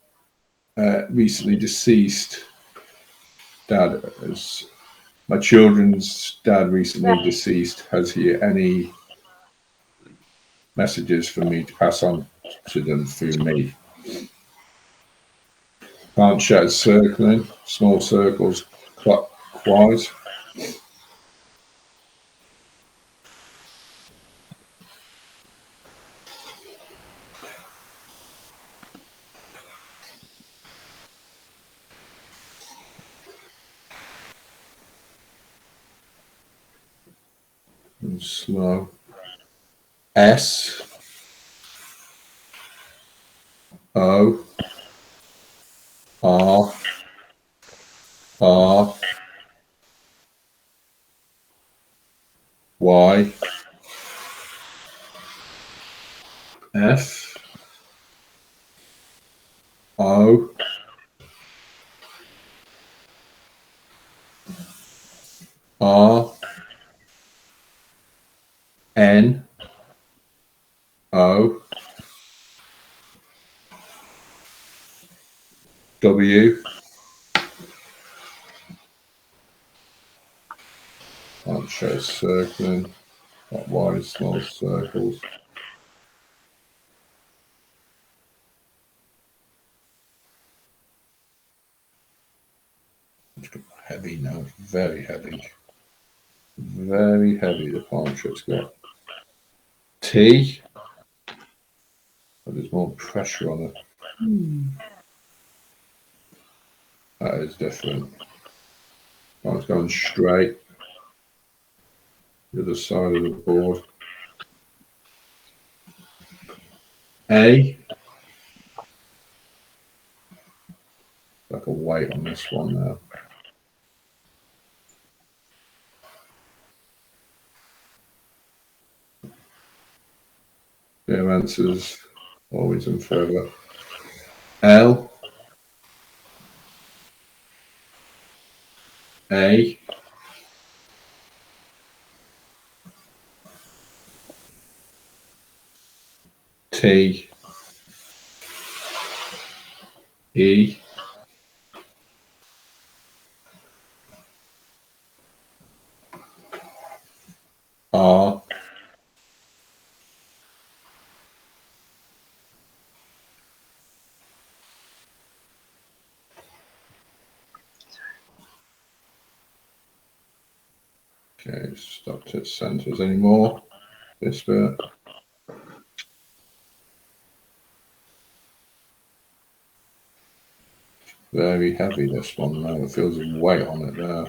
recently deceased dad. As my children's dad recently deceased, has he any messages for me to pass on to them through me? Can't shout circling, small circles, clockwise. And slow. S O R R Y F O R N O W. I'll show circling, not wide, small circles. It's heavy now, very heavy. Very heavy, the palm trip's got. T, but there's more pressure on it. That is different. Oh, it's going straight. The other side of the board. A. Like a weight on this one now. Their answers always and forever. L. A. T. E. R. Okay, stopped at centres anymore. This bit. Very heavy, this one now. It feels a weight on it there.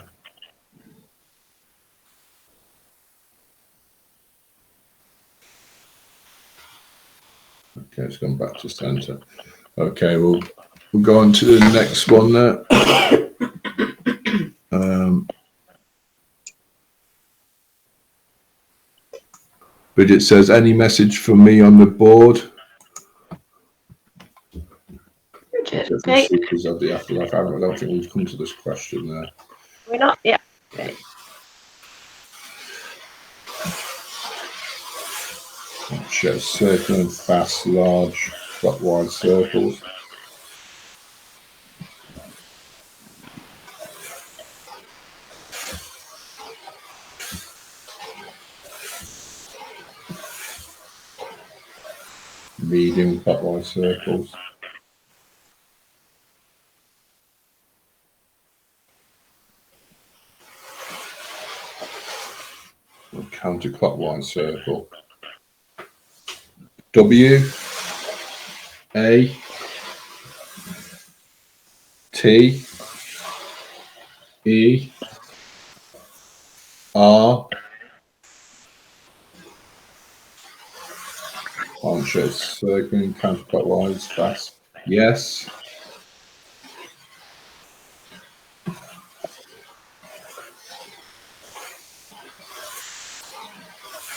Okay, it's gone back to centre. Okay, we'll go on to the next one there. Bridget says, any message from me on the board? Okay. Seekers of the afterlife. I don't think we've come to this question there. We're not, yeah. Okay. Shows circling fast, large, clockwise circles. Medium clockwise circles. A counterclockwise circle. W, A, T, E, R. Shows circling counterclockwise fast. Yes.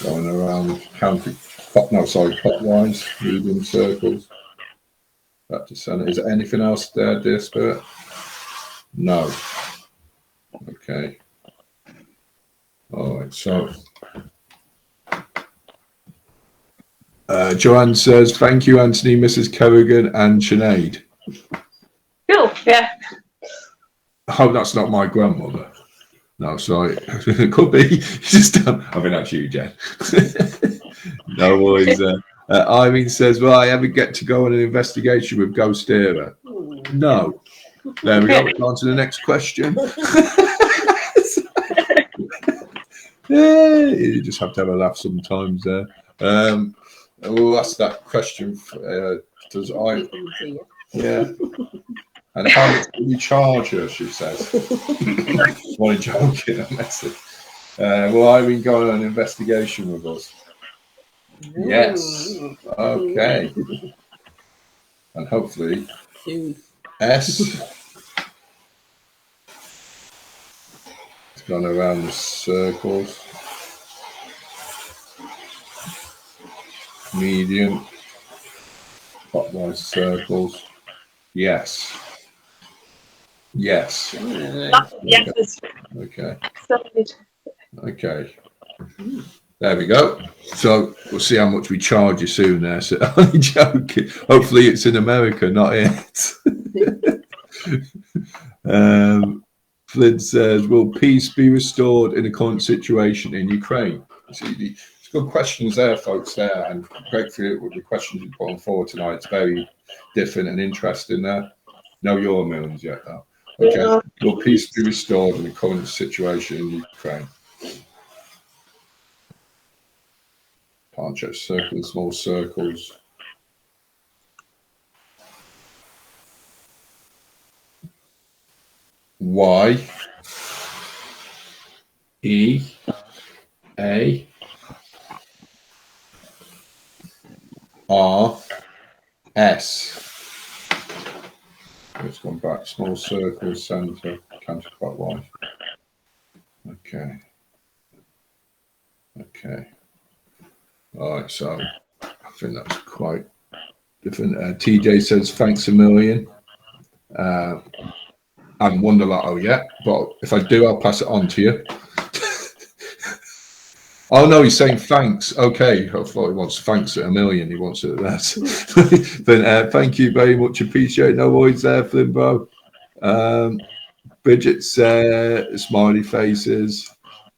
Going around clockwise, medium circles. Back to centre. Is there anything else there, dear Spirit? No. Okay. All right, so Joanne says, thank you, Anthony, Mrs. Kerrigan, and Sinead. Cool, yeah. I hope that's not my grandmother. No, sorry. It could be. Just I mean, that's you, Jen. No worries. Irene says, will I ever get to go on an investigation with GhostÉire? No. There we go. On to the next question. Yeah, you just have to have a laugh sometimes there. We'll ask that question. Does I? Yeah. And how much do you charge her? She says. What a joking message. Will Irene go on an investigation with us? Yes. Okay. And hopefully, S. It's gone around the circles. Medium. Clockwise circles. Yes. Yes. Yes. Okay. Okay. Okay. There we go. So we'll see how much we charge you soon there. So only joking. Hopefully it's in America, not it. Flynn says, will peace be restored in the current situation in Ukraine? See, it's good questions there, folks, there, and great for you with the questions you put on forward tonight. It's very different and interesting there. No your millions yet, though. Okay. Yeah. Will peace be restored in the current situation in Ukraine? Can't just circle small circles. Y, E, A, R, S. It's gone back, small circles, centre, counterclockwise. Okay. Okay. All right, so I think that's quite different. TJ says, thanks a million. I haven't won the lotto yet, but if I do, I'll pass it on to you. Oh, no, he's saying thanks. Okay, I thought he wants thanks at a million. He wants it at that. But thank you very much. Appreciate no worries there, Flimbo. Bridget said, smiley faces.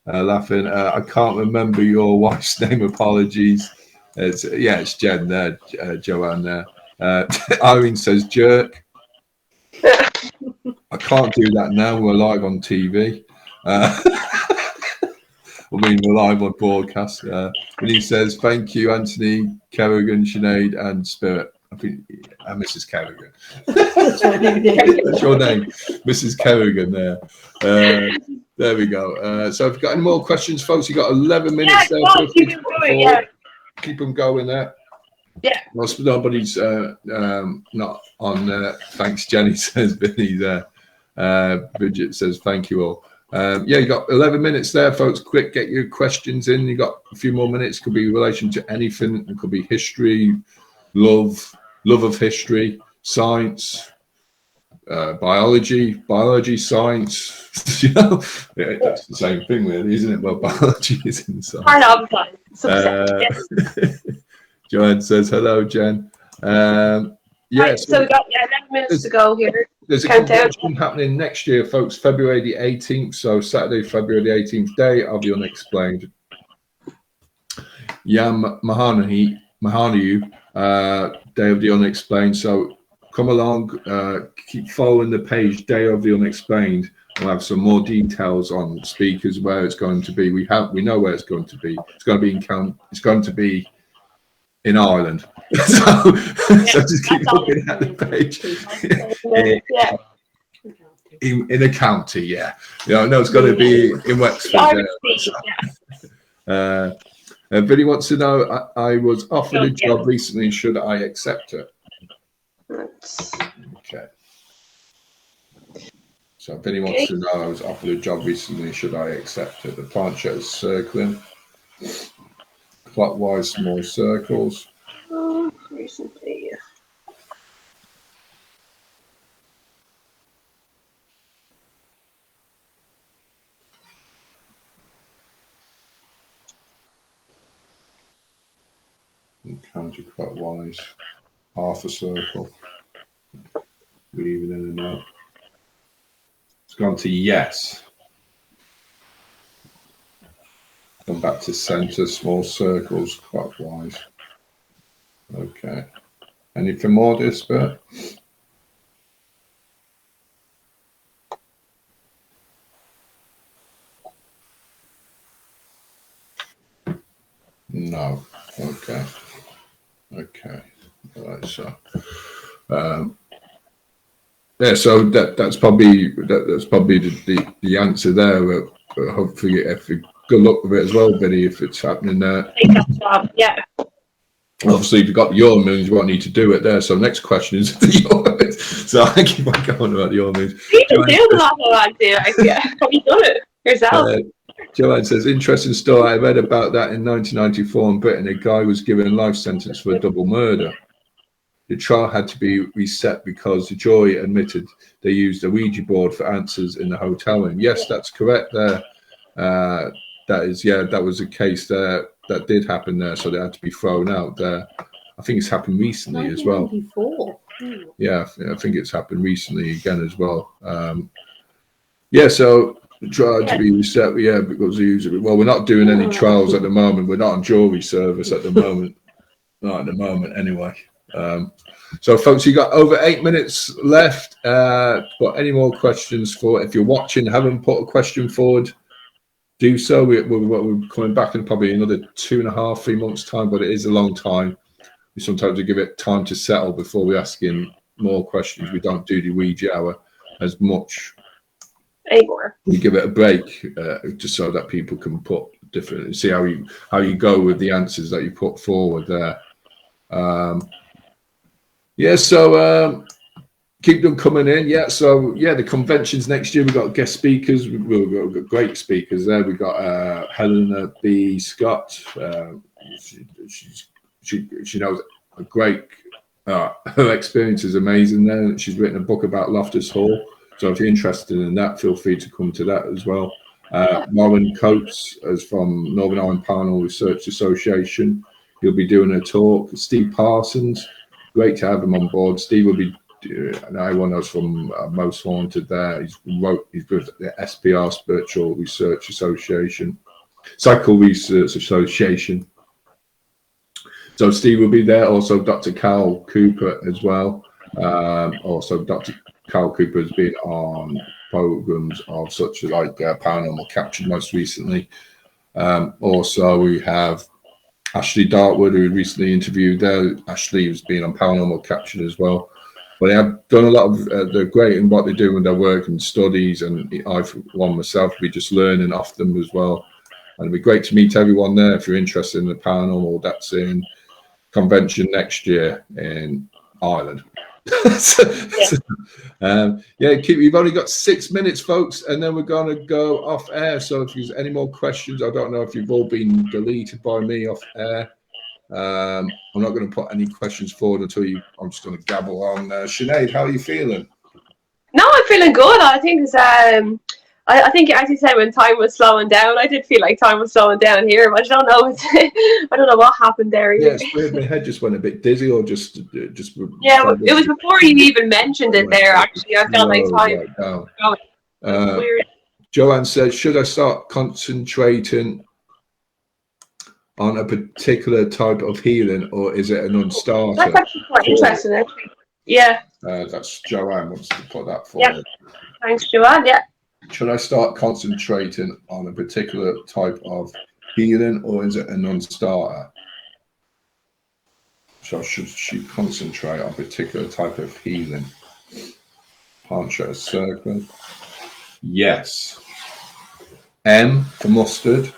Laughing. I can't remember your wife's name. Apologies. It's Jen there, Joanne there. Irene says jerk. I can't do that now. We're live on TV. we're live on broadcast. And he says, thank you, Anthony, Kerrigan, Sinead, and Spirit. I think, and Mrs. Kerrigan. That's your name, Mrs. Kerrigan there. There we go. So if you've got any more questions, folks, you've got 11 minutes there. Keep them going, yeah. Keep them going there. Yeah. Well, nobody's not on there. Thanks, Jenny says, Vinny there. Bridget says, thank you all. Yeah, you got 11 minutes there, folks. Quick, get your questions in. You got a few more minutes. Could be in relation to anything. It could be history, love of history, science, biology, science. You know, yeah, that's the same thing, really, isn't it? Well, biology is in science. I know, yes. Joanne says, hello, Jen. Yeah, right, so we got 11 minutes to go here. There's a convention happening next year, folks, February the 18th. So Saturday, February the 18th, Day of the Unexplained. Yam Mahanayu, Day of the Unexplained. So come along, keep following the page, Day of the Unexplained. We'll have some more details on speakers, where it's going to be. We know where it's going to be. It's going to be in Ireland. So just keep looking at the page. In a county, yeah. No, it's got to be in Wexford. Billy wants to know, I was offered a job recently. Should I accept it? Okay. So Billy wants to know, I was offered a job recently. Should I accept it? The plancha is circling. Clockwise, small circles. Recently. And counterclockwise, half a circle. Weaving in and out. It's gone to yes. Come back to center, small circles, clockwise. Okay. Anything more, dear Spirit? No. Okay. Okay. All right. So, yeah. So that's probably the answer there. But hopefully, if you good luck with it as well, Vinny, if it's happening there. Yeah. Obviously, if you've got the Euro moons, you won't need to do it there. So, next question is the Euro moons. So, I keep on going about the Euro moons. You can do a lot of that, dear. Have you done it yourself? Joanne says, interesting story. I read about that in 1994 in Britain. A guy was given a life sentence for a double murder. The trial had to be reset because the jury admitted they used a Ouija board for answers in the hotel room. Yes, that's correct there. That was a case there. That did happen there, so they had to be thrown out there. I think it's happened recently as well. Yeah, I think it's happened recently again as well. Yeah, so the trial to be reset. Yeah, because we're not doing any trials at the moment. We're not on jury service at the moment. Not at the moment, anyway. So, folks, you got over 8 minutes left. Got any more questions for? If you're watching, haven't put a question forward, do so. We're coming back in probably another 2.5, 3 months' time, but it is a long time. We sometimes give it time to settle before we ask in more questions. We don't do the Ouija hour as much anymore. We give it a break just so that people can put different, see how you go with the answers that you put forward there. Keep them coming in. The conventions next year. We've got guest speakers. We've got great speakers there. We've got Helena B. Scott. She knows a great. Her experience is amazing there. She's written a book about Loftus Hall. So if you're interested in that, feel free to come to that as well. Warren Coates is from Northern Ireland Paranormal Research Association. He'll be doing a talk. Steve Parsons. Great to have him on board. Steve will be. Anyone else from Most Haunted there. He's with the SPR Spiritual Research Association, Psycho Research Association. So Steve will be there. Also, Dr. Carl Cooper as well. Also, Dr. Carl Cooper has been on programs of such like Paranormal Captured most recently. Also, we have Ashley Dartwood, who we recently interviewed there. Ashley has been on Paranormal Captured as well. But they have done a lot of, they're great in what they do with their work and studies. And I, for one myself, be just learning off them as well. And it'd be great to meet everyone there if you're interested in the paranormal. That's in convention next year in Ireland. You've only got 6 minutes, folks, and then we're going to go off air. So if there's any more questions, I don't know if you've all been deleted by me off air. I'm not going to put any questions forward until I'm just going to gabble on. Sinead, how are you feeling? No, I'm feeling good. I think it's I think, as you said, when time was slowing down, I did feel like time was slowing down here, but I don't know. I don't know what happened there. Yeah, it's weird. My head just went a bit dizzy, or just. Yeah, it was before you even mentioned it there. Actually, I felt like time. Weird. Joanne says, "Should I start concentrating on a particular type of healing, or is it a non-starter?" That's actually quite interesting, actually. Yeah. That's Joanne wants to put that forward. Yeah. Thanks, Joanne. Yeah. Should I start concentrating on a particular type of healing, or is it a non-starter? So should she concentrate on a particular type of healing? Pancho circle. Yes. M for mustard.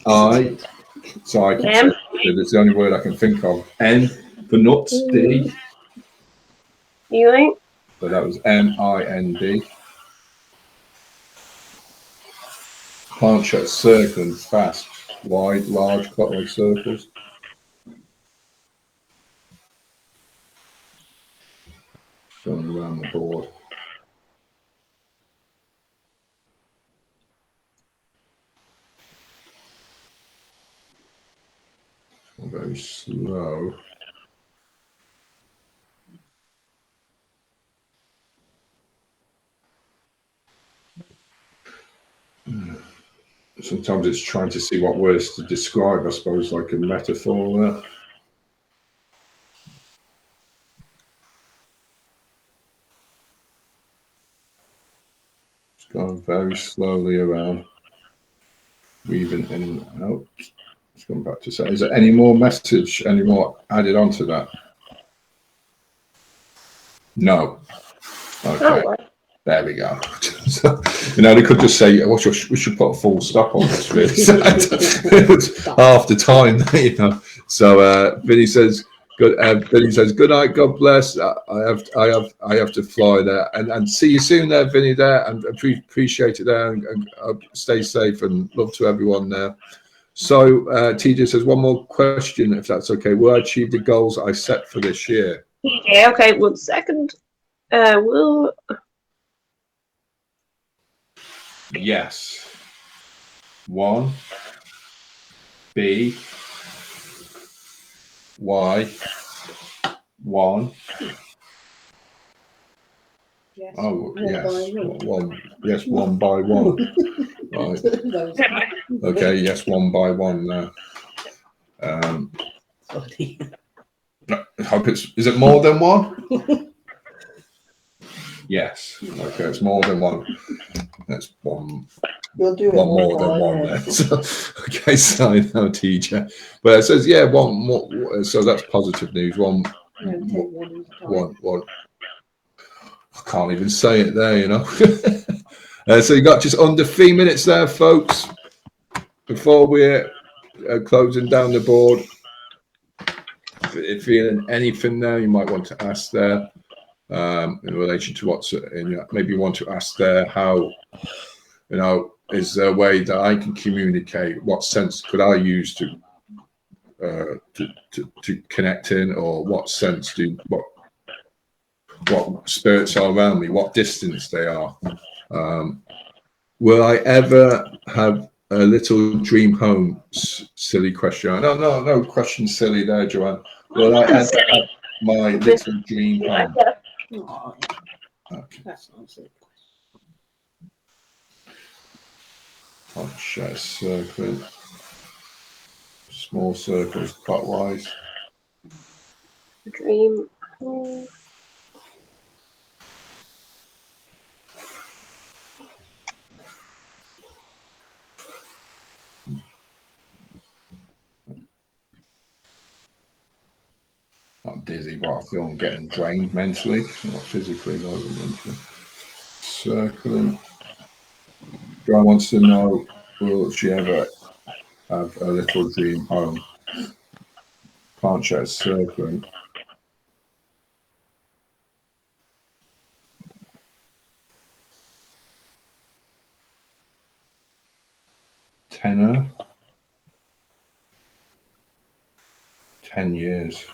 I. So I can say it's the only word I can think of. N for nuts. D. Healing. So that was M-I-N-D. Pancho circling fast, wide, large, clockwise circles. Going around the board. Very slow. Sometimes it's trying to see what words to describe, I suppose, like a metaphor there. It's going very slowly around, weaving in and out. It's going back to say, is there any more message, any more added onto that? No. Okay. Oh. There we go. So, they could just say, we should put a full stop on this, really. It was half the time, So Vinny says, good. Vinny says, good night, God bless. I have to fly there, and see you soon there, Vinny. There, and appreciate it there, and stay safe, and love to everyone there. So TJ says, one more question, if that's okay. Will I achieve the goals I set for this year? Yeah. Okay. 1 second. Will. Yes. 1 B Y 1. Yes. Oh yes, one. Yes, 1 by 1. Right. Okay. Yes, 1 by 1. Now. I hope is it more than 1? Yes. Okay, it's more than 1. That's 1. We'll do it one more than 1 there. So, okay, so now TJ. But it says, yeah, 1 more. So that's positive news. 1. I can't even say it there, So you got just under 3 minutes there, folks, before we're closing down the board. If you're anything there, you might want to ask there. In relation to what's maybe you want to ask there how is there a way that I can communicate? What sense could I use to connect in, or what sense what spirits are around me, what distance they are? Will I ever have a little dream home? Silly question. No question silly there, Joanne. Will I ever have my little dream home? Okay. That's not so. Share circle. Small circles clockwise. Dream. dizzy, but I feel I'm getting drained mentally, not physically, though, mentally. Circling. Guy wants to know, will she ever have a little dream home? Can't show circling. Tenor. 10 years.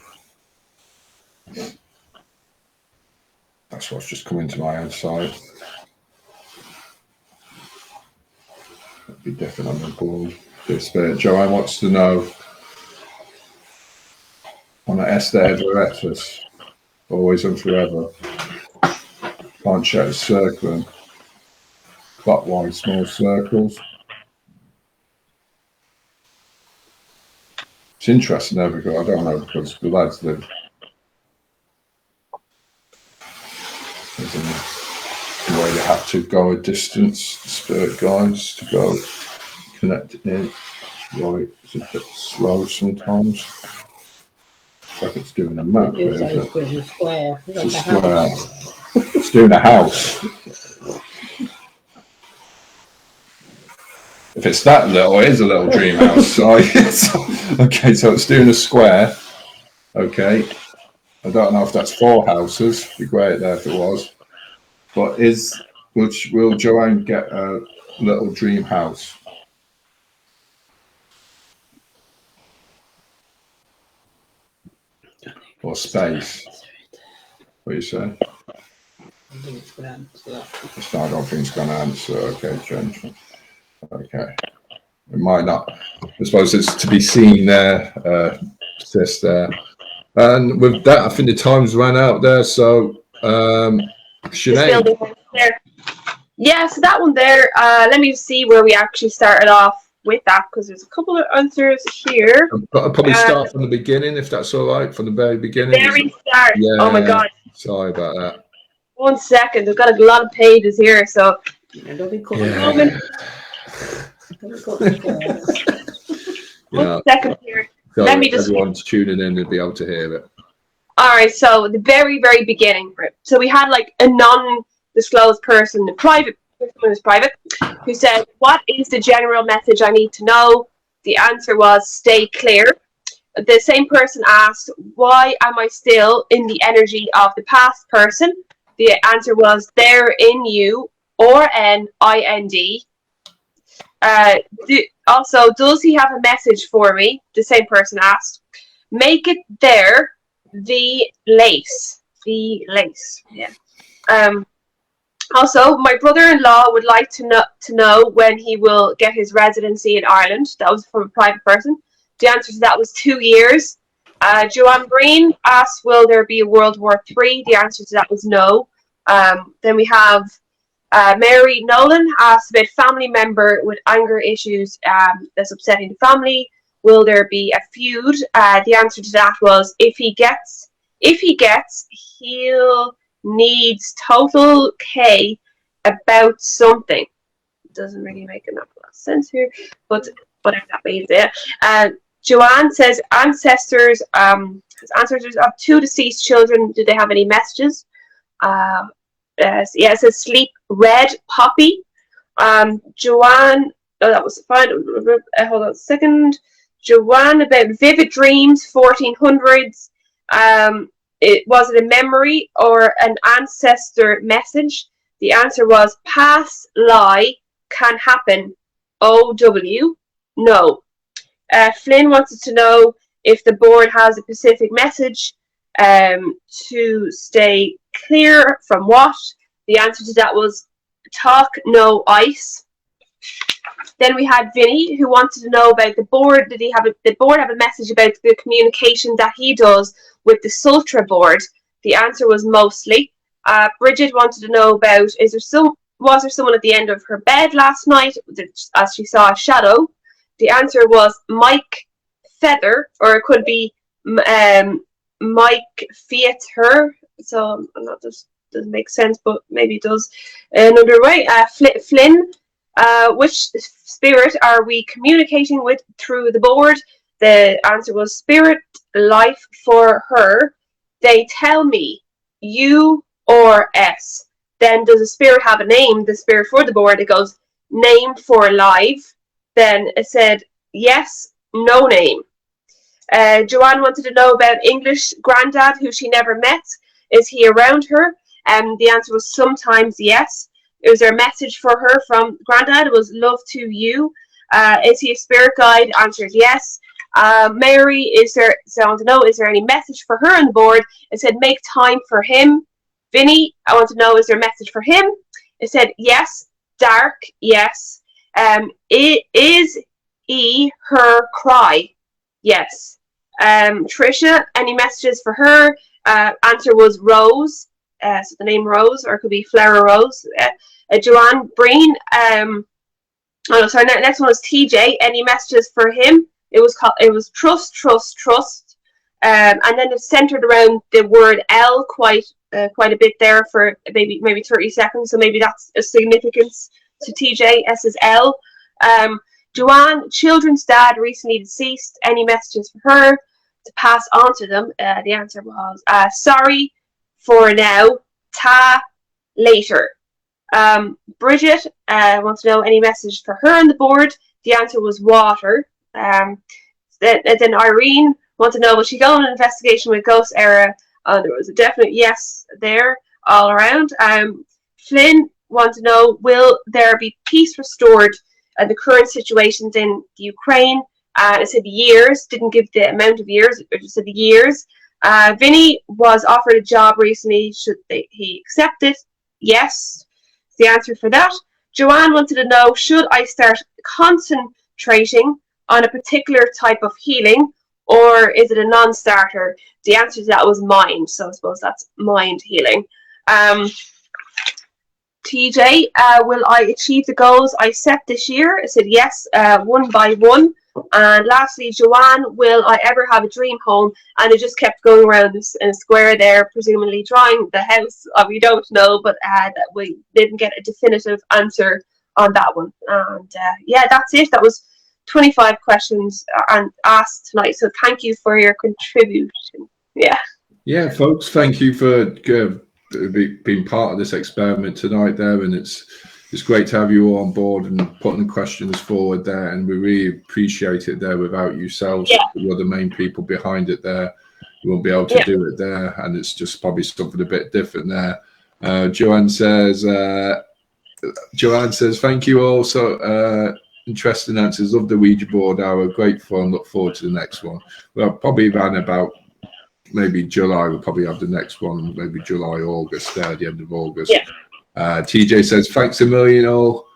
That's what's just come into my own side. That'd be different on the board. Spirit. Joanne wants to know on an Esther Everettus, always and forever. Can't show circling. Clockwise, small circles. It's interesting there because I don't know, because the lads live. Where you have to go a distance, spirit guides to go connect it in. Right, it's a bit slow sometimes. It's like it's doing a map. It's a square. It's a square. It's doing a house. If it's that little, it is a little dream house. So, okay, so it's doing a square. Okay. I don't know if that's 4 houses. It'd be great there if it was. But will Joanne get a little dream house? Or space? What do you say? I think it's going to answer that. I don't think it's going to answer. Okay, Jen. Okay. It might not. I suppose it's to be seen there, sis there. And with that, I think the time's ran out there. So, Sinead. Yeah, so that one there, let me see where we actually started off with that, because there's a couple of answers here. I'll probably start from the beginning, if that's all right, from the very beginning. Very start. Yeah, oh my God. Sorry about that. 1 second. I've got a lot of pages here, so. Don't be Yeah. 1 second here. So let me just. Everyone's tuning in to be able to hear it. All right, so the very, very beginning. Right? So we had like a non-disclosed person, the private person was private, who said, "What is the general message I need to know?" The answer was, "Stay clear." The same person asked, "Why am I still in the energy of the past person?" The answer was, "They're in you," or N-I-N-D. Also, "Does he have a message for me?" The same person asked. "Make it there. The lace." Yeah. Also, "My brother-in-law would like to know when he will get his residency in Ireland." That was from a private person. The answer to that was 2 years. Joanne Breen asked, "Will there be a World War III?" The answer to that was no. Then we have Mary Nolan asked about family member with anger issues that's upsetting the family. Will there be a feud? The answer to that was, if he gets, he'll needs total K about something. It doesn't really make enough sense here, but whatever that means. Yeah. Joanne says, ancestors of 2 deceased children, do they have any messages? Yeah, it says sleep red poppy. Joanne, oh, that was fine. Hold on a second. Joanne, about vivid dreams, 1400s. Was it a memory or an ancestor message? The answer was pass, lie, can happen. OW, no. Flynn wanted to know if the board has a specific message to stay clear from what. The answer to that was talk, no ice. Then we had Vinny, who wanted to know about the board. Did the board have a message about the communication that he does with the Sultra board? The answer was mostly. Bridget wanted to know about, was there someone at the end of her bed last night as she saw a shadow? The answer was Mike Feather, or it could be Mike Feather. So that doesn't make sense, but maybe it does another way. Flynn, which spirit are we communicating with through the board? The answer was spirit life for her. they tell me U or S. Then does the spirit have a name? The spirit for the board, it goes name for live. Then it said yes, no name. Joanne wanted to know about English granddad, who she never met. Is he around her? The answer was sometimes yes. Was there a message for her from granddad? It was love to you. Is he a spirit guide? Answered yes. Mary, so I want to know, is there any message for her on the board? It said make time for him. Vinny, I want to know, is there a message for him? It said yes. Dark, yes. Is he her cry? Yes. Trisha, any messages for her? Answer was Rose. So the name Rose, or it could be Flower Rose. Joanne Breen. Next one was TJ. Any messages for him? It was trust, trust, trust. And then it's centered around the word L quite a bit there for maybe 30 seconds. So maybe that's a significance to TJ. S is L. Joanne, children's dad recently deceased. Any messages for her to pass on to them? The answer was sorry for now. Ta later. Bridget wants to know any message for her on the board. The answer was water. Then Irene wants to know, will she go on an investigation with GhostÉire? There was a definite yes there all around. Flynn wants to know, will there be peace restored in the current situations in the Ukraine? It said years, didn't give the amount of years, it just said the years. Vinny was offered a job recently. Should he accept it? Yes. The answer for that. Joanne wanted to know, should I start concentrating on a particular type of healing, or is it a non-starter? The answer to that was mind, so I suppose that's mind healing. TJ, will I achieve the goals I set this year? I said yes, one by one. And lastly, Joanne, will I ever have a dream home? And it just kept going around in a square there, presumably drawing the house. We don't know, but we didn't get a definitive answer on that one. And yeah, that's it. That was 25 questions asked tonight. So thank you for your contribution. Yeah, folks, thank you for being part of this experiment tonight there, and it's great to have you all on board and putting the questions forward there, and we really appreciate it there. Without yourselves, you're the main people behind it there. You won't be able to do it there, and it's just probably something a bit different there. Joanne says thank you all. So interesting answers. Love the Ouija board hour. Great fun. Look forward to the next one. Well, probably around about maybe July. We'll probably have the next one. Maybe July, August. There, at the end of August. Yeah. TJ says thanks a million all.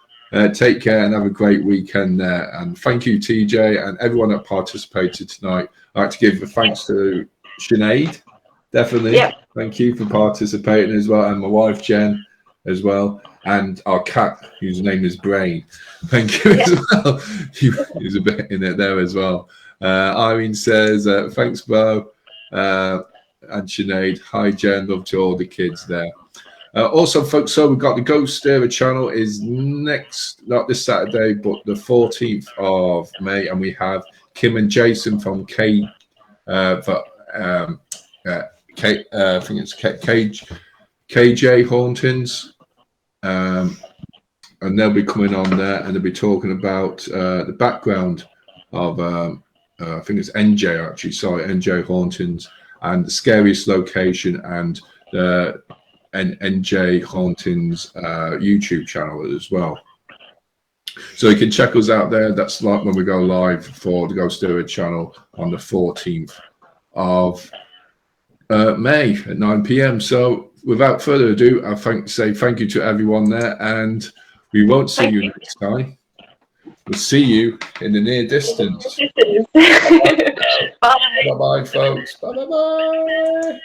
Take care and have a great weekend there. And thank you, TJ, and everyone that participated tonight. I'd like to give a thanks to Sinead. Definitely. Yeah. Thank you for participating as well, and my wife Jen as well, and our cat whose name is Brain. Thank you as well. He was a bit in it there as well. Irene says thanks, Bo, and Sinead. Hi, Jen. Love to all the kids there. Also, folks, so we've got the GhostÉire channel is next, not this Saturday, but the 14th of May, and we have Kim and Jason from I think it's KJ Hauntings, and they'll be coming on there, and they'll be talking about the background of I think it's NJ actually, sorry, NJ Hauntings, and the scariest location, and the NJ Hauntings YouTube channel as well. So you can check us out there. That's like when we go live for the GhostÉire channel on the 14th of May at 9 p.m. So without further ado, I say thank you to everyone there, and we won't see you next time. We'll see you in the near distance. Bye. Bye-bye, folks. Bye-bye.